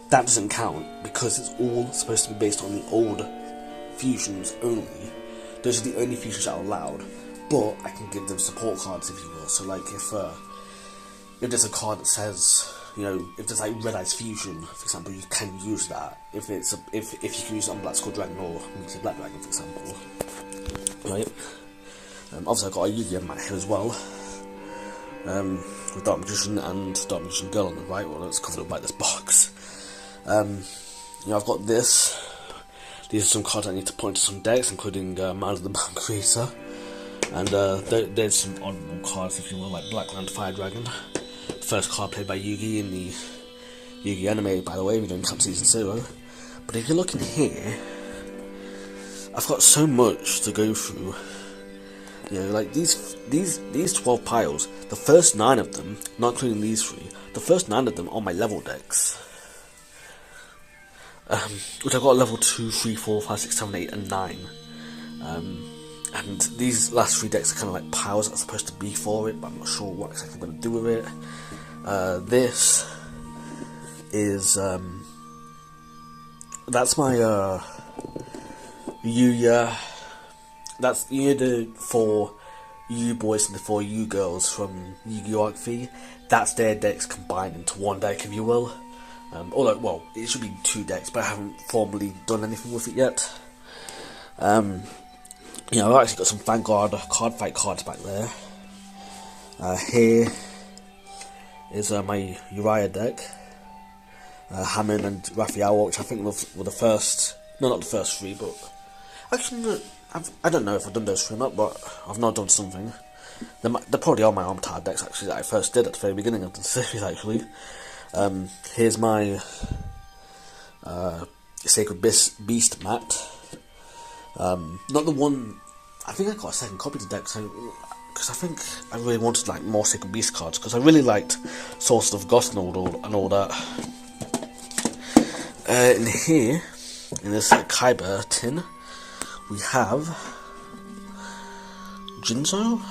that doesn't count because it's all supposed to be based on the old fusions only. Those are the only fusions that are allowed, but I can give them support cards, if you will. So like if there's a card that says, you know, if there's like Red Eyes Fusion, for example, you can use that. If you can use it on Black Skull Dragon or Meteor Black Dragon, for example, right? Obviously I've got a Yu-Gi-Oh mat here as well, with Dark Magician and Dark Magician Girl on the right. Well, it's covered up by this box. You know, I've got this. These are some cards I need to point to some decks, including Mind of the Bound Creator. And there's some oddball cards, if you will, like Blackland Fire Dragon. First card played by Yugi in the Yugi anime, by the way, we're doing Cup Season 0. But if you look in here, I've got so much to go through. You know, like these 12 piles, the first 9 of them, not including these 3, the first 9 of them are my level decks. Which I've got level 2, 3, 4, 5, 6, 7, 8, and 9. And these last 3 decks are kind of like piles that are supposed to be for it, but I'm not sure what exactly I'm going to do with it. This is, that's my, Yuya, that's, you know, the 4 Yu boys and the 4 Yu girls from Yu-Gi-Oh! Arc V, that's their decks combined into one deck, if you will. Although, well, it should be 2 decks, but I haven't formally done anything with it yet. You know, I've actually got some Vanguard card fight cards back there. Here is my Uriah deck. Hammond and Raphael, which I think were the first, no, not the first 3, but actually, no, I don't know if I've done those 3 or not, but I've not done something. They're probably all my Archetype decks, actually, that I first did at the very beginning of the series, actually. Here's my Sacred Beast mat. Not the one, I think I got a second copy of the deck, because I think I really wanted like more Sacred Beast cards, because I really liked Source of Goth and all that. In here, in this Kaiba tin, we have Jinzo.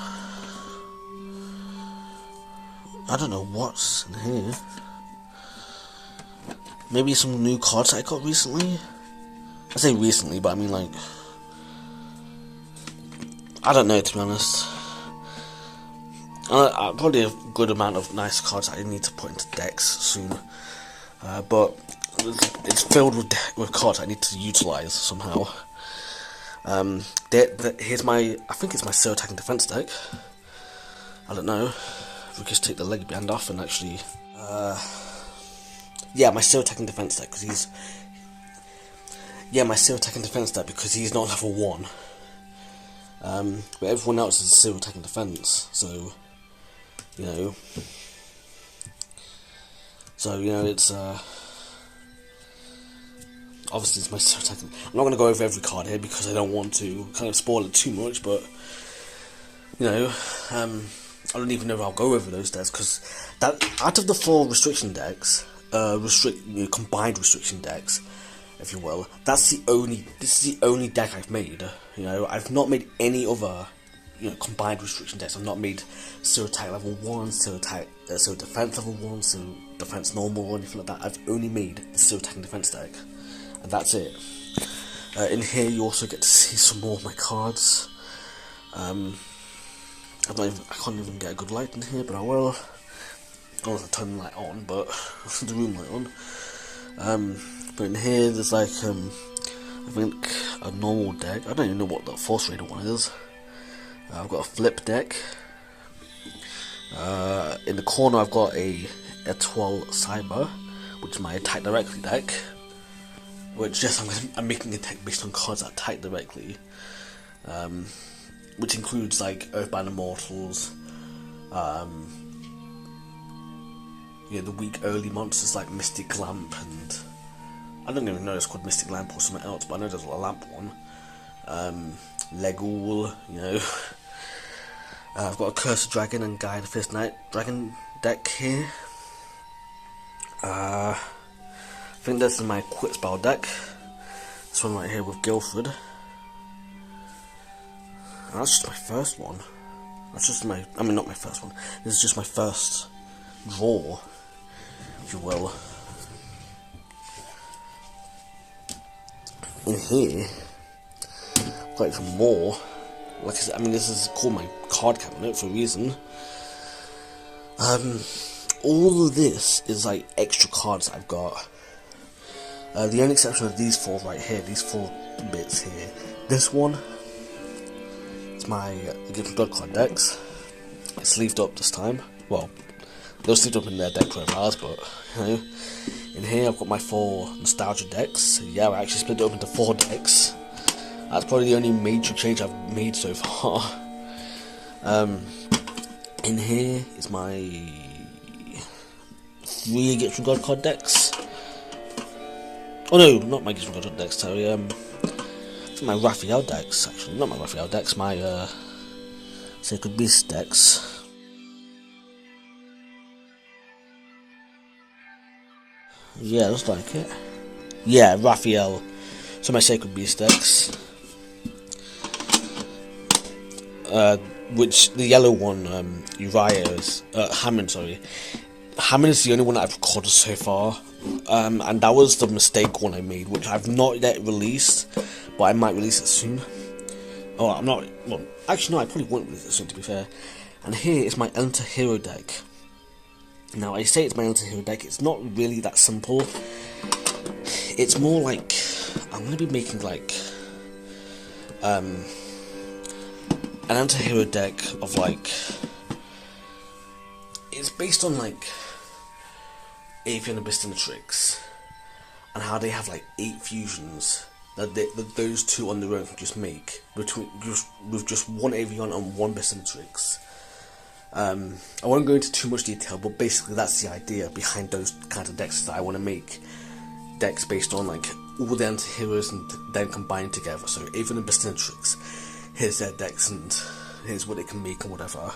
I don't know what's in here. Maybe some new cards I got recently. I say recently, but I mean like, I don't know, to be honest. Probably a good amount of nice cards I need to put into decks soon. But it's filled with cards I need to utilize somehow. Here's my, I think it's my Zero Attack and Defense deck. I don't know. If we just take the leg band off and actually, yeah, my Zero Attack and Defense deck, because he's, yeah, my Zero Attack and Defense deck, because he's not level 1. But everyone else is Zero Attack and Defense, so, you know, it's, obviously it's my Zero Attack. I'm not going to go over every card here, because I don't want to kind of spoil it too much, but, you know, I don't even know if I'll go over those decks, because that, out of the 4 restriction decks, combined restriction decks, if you will, this is the only deck I've made. You know, I've not made any other, you know, combined restriction decks. I've not made Zero Attack level 1, Zero Defense level 1, Zero Defense normal, or anything like that. I've only made the Zero Attack and Defense deck, and that's it. In here you also get to see some more of my cards. I can't even get a good light in here, but I will. I want to turn the light on, but the room light on. But in here there's like I think a normal deck. I don't even know what the Force Raider one is. I've got a flip deck. In the corner I've got a Etoile Cyber, which is my attack directly deck. Which I'm making a deck based on cards that attack directly. Which includes like Earthbound Immortals, the weak early monsters like Mystic Lamp, and I don't even know it's called Mystic Lamp or something else, but I know there's a lamp one. Legool, I've got a Cursed Dragon and Guide the Fist Knight Dragon deck here. I think this is my Quick Spell deck. This one right here with Guilford. And that's just my first one. That's just not my first one. This is just my first draw, if you will. In here, quite some more. Like I said, this is called my card cabinet for a reason. All of this is like extra cards that I've got. The only exception of these four right here, these four bits here. This one, it's my Gift of God card decks. It's sleeved up this time. Well, they were sleeved up in their deck profiles, but in here I've got my 4 nostalgia decks. So yeah, I actually split it up into 4 decks. That's probably the only major change I've made so far. In here is my 3 Gift of God card decks. Oh no, not my Gift of God decks, sorry. It's my Raphael decks, actually. Not my Raphael decks, my Sacred Beast decks. Yeah, looks like it. Yeah, Raphael. So my Sacred Beast decks. Which the yellow one, Uriah is Hammond. Sorry, Hammond is the only one that I've recorded so far, and that was the mistake one I made, which I've not yet released, but I might release it soon. Oh, I'm not. Well, actually, no, I probably won't release it soon, to be fair. And here is my Enter Hero deck. Now, I say it's my Enter Hero deck. It's not really that simple. It's more like I'm gonna be making like an anti-hero deck of like, it's based on like Avian Abyss and Tricks, and how they have like 8 fusions that those two on their own can just make with just one Avian and one Tricks. I won't go into too much detail, but basically that's the idea behind those kind of decks, that I want to make decks based on like all the anti-heroes and then combined together. So Avian Abyss and Tricks, here's their decks and here's what they can make and whatever.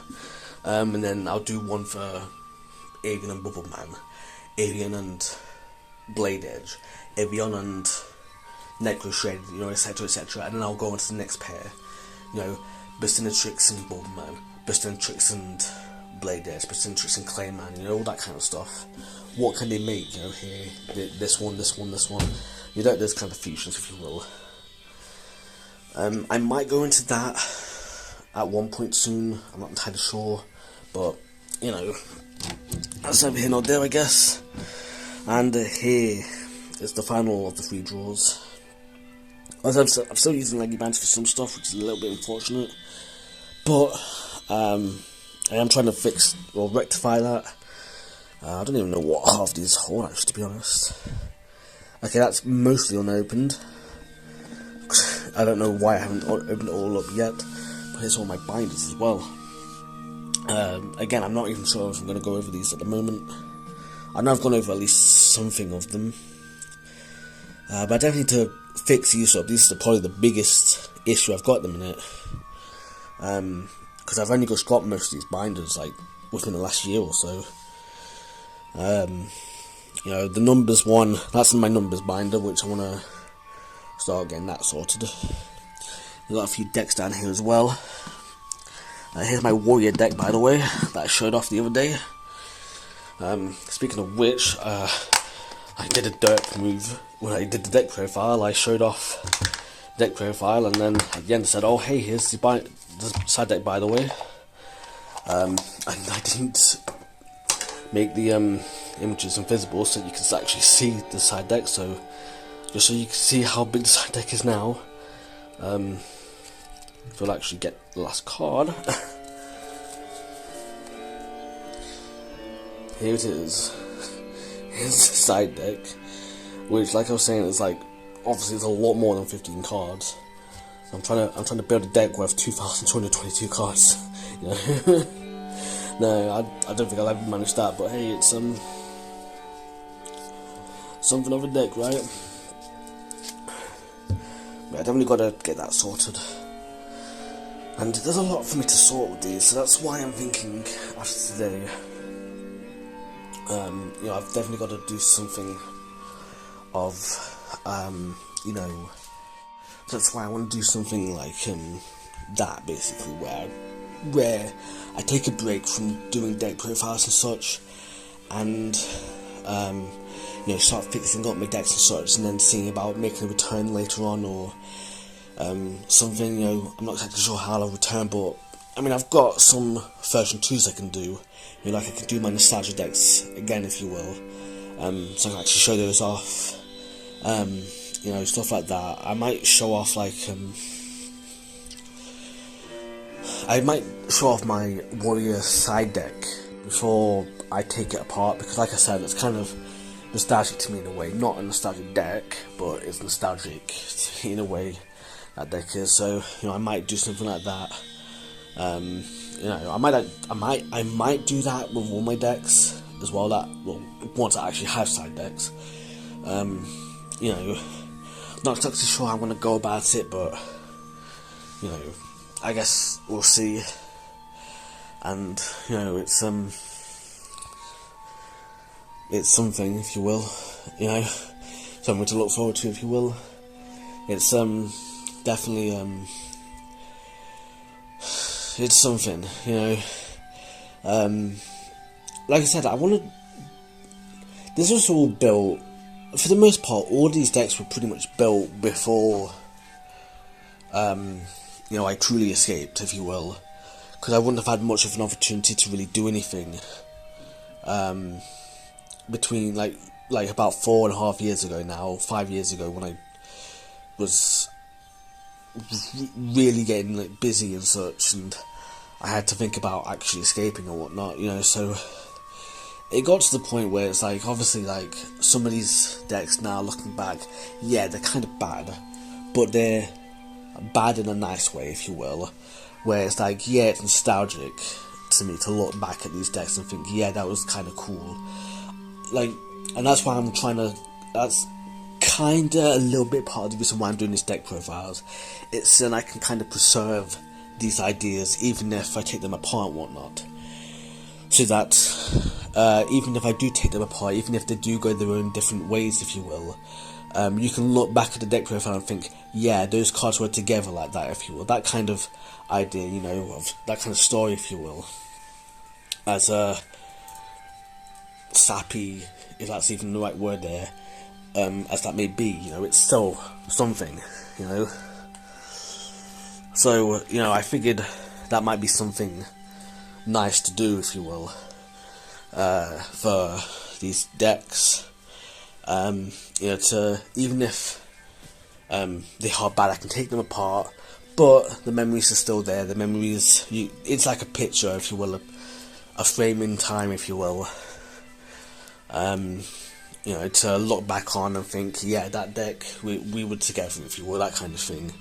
And then I'll do one for Avian and Bubbleman, Avian and Blade Edge, Avian and Necro Shred, etc, etc. And then I'll go on to the next pair, Tricks and Bubbleman, Tricks and Blade Edge, Tricks and Clayman, all that kind of stuff. What can they make, here, this one, this one, this one. Those kind of fusions, if you will. I might go into that at one point soon, I'm not entirely sure, but, that's neither here nor there, I guess. And here is the final of the 3 draws. As I'm still using Leggy Bands for some stuff, which is a little bit unfortunate, but I am trying to fix or rectify that. I don't even know what half these hold, actually, to be honest. Okay, that's mostly unopened. I don't know why I haven't opened it all up yet, but here's all my binders as well. Again, I'm not even sure if I'm going to go over these at the moment. I know I've gone over at least something of them, but I definitely need to fix these up. These are probably the biggest issue I've got at the minute, because I've only just got most of these binders like within the last year or so. The numbers one, that's in my numbers binder, which I want to start getting that sorted. I've got a few decks down here as well. Here's my warrior deck, by the way, that I showed off the other day. Speaking of which, I did a dirt move when I did the deck profile. I showed off deck profile, and then at the end I said, "Oh, hey, here's the side deck, by the way." and I didn't make the images invisible so you can actually see the side deck, so just so you can see how big the side deck is now. If we'll actually get the last card. Here it is. Here's the side deck, which, like I was saying, is like obviously it's a lot more than 15 cards. I'm trying to build a deck worth 2,222 cards. You know? No, I don't think I'll ever manage that. But hey, it's something of a deck, right? But I definitely got to get that sorted. And there's a lot for me to sort with these, so that's why I'm thinking after today. You know, I've definitely got to do something of, you know, that's why I want to do something like that, basically, where I take a break from doing deck profiles and such, and you know, start fixing up my decks and such, and then seeing about making a return later on, or something. You know, I'm not exactly sure how I'll return, but I mean, I've got some version 2s I can do. You know, like I can do my nostalgia decks again, if you will, so I can actually show those off. You know, stuff like that. I might show off like I might show off my warrior side deck before I take it apart, because like I said, it's kind of nostalgic to me in a way. Not a nostalgic deck, but it's nostalgic in a way, that deck is. So, you know, I might do something like that. You know, I might do that with all my decks as well. That, well, once I actually have side decks. You know, not exactly sure how I'm gonna go about it, but you know, I guess we'll see. And you know, it's something, if you will. You know, something to look forward to, if you will. It's definitely it's something, you know. Like I said, I wanted. This was all built, for the most part. All these decks were pretty much built before, you know, I truly escaped, if you will, because I wouldn't have had much of an opportunity to really do anything. Between like about 4.5 years ago now, 5 years ago, when I was really getting like busy and such, and I had to think about actually escaping and whatnot, you know. So it got to the point where it's like, obviously, like, some of these decks now, looking back, yeah, they're kind of bad, but they're bad in a nice way, if you will, where it's like, yeah, it's nostalgic to me to look back at these decks and think, yeah, that was kind of cool, like, and that's why I'm trying to, that's kinda a little bit part of the reason why I'm doing these deck profiles. It's so I can kind of preserve these ideas, even if I take them apart and whatnot, so that even if I do take them apart, even if they do go their own different ways, if you will, you can look back at the deck profile and think, yeah, those cards were together like that, if you will. That kind of idea, you know, of that kind of story, if you will. As sappy, if that's even the right word there, as that may be, you know, it's still something, you know. So, you know, I figured that might be something nice to do, if you will, for these decks. You know, to, even if they are bad, I can take them apart, but the memories are still there. The memories, it's like a picture, if you will, a frame in time, if you will. You know, to look back on and think, yeah, that deck, we were together, if you will, that kind of thing.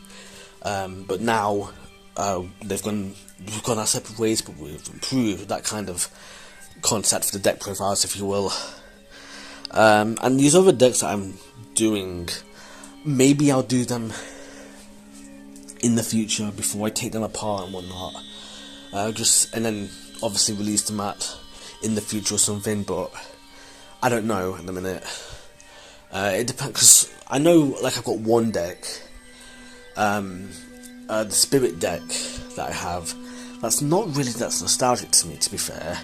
But now, we've gone our separate ways, but we've improved that kind of concept for the deck profiles, if you will. And these other decks that I'm doing, maybe I'll do them in the future before I take them apart and whatnot. And then obviously release them in the future or something, but I don't know at the minute. It depends, because I know, like, I've got one deck, the Spirit deck that I have, that's not really that nostalgic to me, to be fair.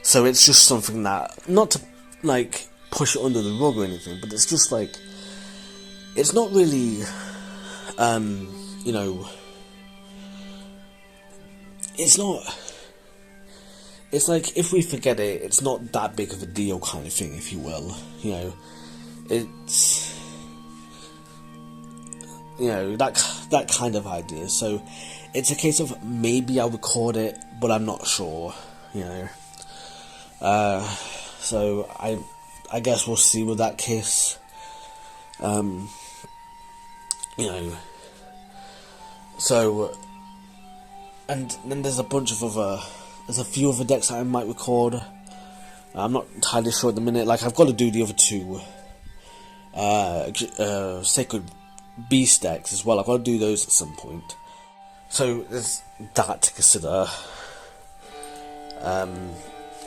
So it's just something that, not to, like, push it under the rug or anything, but it's just like, it's not really, you know, it's not, it's like, if we forget it, it's not that big of a deal kind of thing, if you will. You know, it's, you know, that kind of idea. So it's a case of maybe I'll record it, but I'm not sure, you know. So I guess we'll see with that case. You know, so, and then there's a few other decks that I might record. I'm not entirely sure at the minute. Like, I've got to do the other two Sacred Beast decks as well. I've got to do those at some point. So there's that to consider.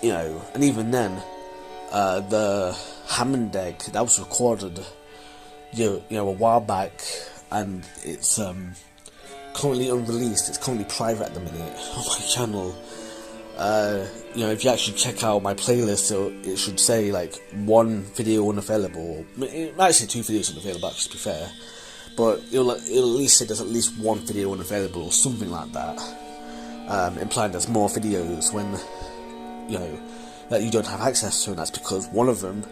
You know, and even then, the Hammond deck that was recorded, you know, a while back, and it's currently unreleased. It's currently private at the minute on my channel. You know, if you actually check out my playlist, it should say like 1 video unavailable. It might say 2 videos unavailable, to be fair, but it'll at least say there's at least 1 video unavailable or something like that, implying there's more videos when, you know, that you don't have access to, and that's because one of them.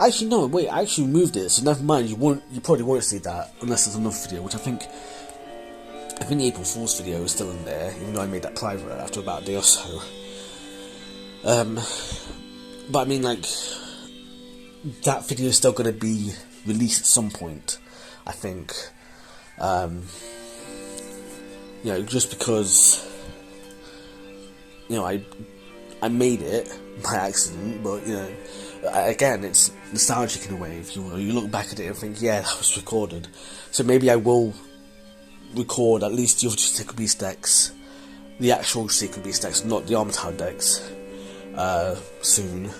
Actually, no, wait, I actually removed it, so never mind. You probably won't see that unless there's another video, which I think the April Fool's video is still in there, even though I made that private after about a day or so. But I mean, like, that video is still going to be released at some point, I think. You know, just because, you know, I made it by accident, but, you know, again, it's nostalgic in a way. If you look back at it and think, yeah, that was recorded. So maybe I will record at least the other 2 Sacred Beast decks, the actual Sacred Beast decks, not the Archetype decks, soon,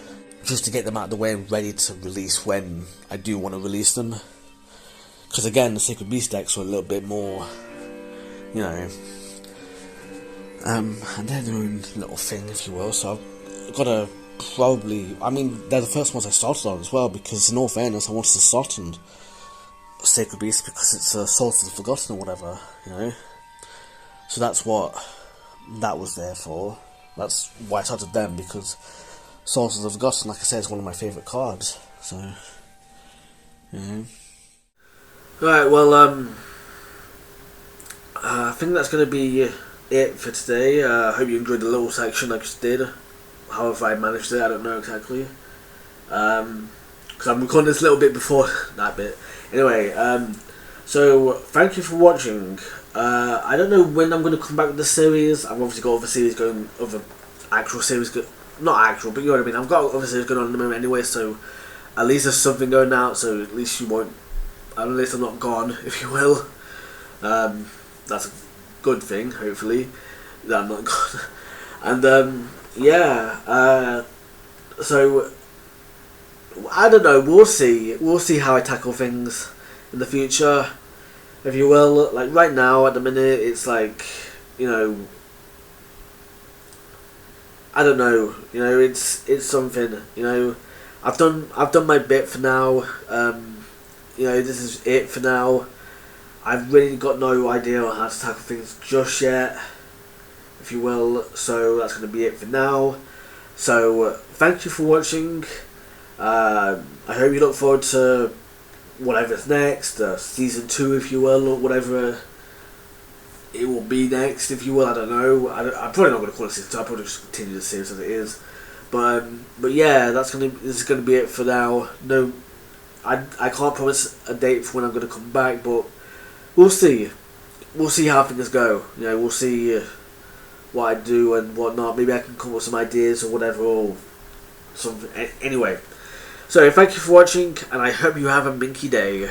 just to get them out of the way and ready to release when I do want to release them. Because again, the Sacred Beast decks are a little bit more, you know, and they're their own little thing, if you will. So I've got to probably, I mean, they're the first ones I started on as well, because in all fairness, I wanted to start on Sacred Beast because it's a Souls of the Forgotten or whatever, you know. So that's what that was there for. That's why I started them, because Souls of the Forgotten, like I said, is one of my favourite cards. So, yeah. Right, well, I think that's going to be it for today. I hope you enjoyed the little section I just did. However I managed it, I don't know exactly. Because I'm recording this a little bit before that bit. Anyway, so thank you for watching. I don't know when I'm going to come back with this series. I've obviously got other series going, other actual series, not actual, but you know what I mean. I've got other series going on at the moment anyway, so at least there's something going out, so at least you won't, at least I'm not gone, if you will. That's a good thing, hopefully, that I'm not gone. And, yeah, so, I don't know, we'll see how I tackle things in the future, if you will. Like, right now, at the minute, it's like, you know, I don't know, you know, it's something, you know, I've done my bit for now, you know, this is it for now. I've really got no idea on how to tackle things just yet, if you will, so that's going to be it for now. So, thank you for watching. I hope you look forward to whatever's next, season 2, if you will, or whatever it will be next, if you will. I don't know. I'm probably not going to call it season 2. I'll probably just continue the series as it is. But yeah, this is gonna be it for now. No, I can't promise a date for when I'm going to come back, but we'll see. We'll see how things go. You know, we'll see what I do and whatnot. Maybe I can come up with some ideas or whatever, or something. Anyway, so thank you for watching, and I hope you have a minky day.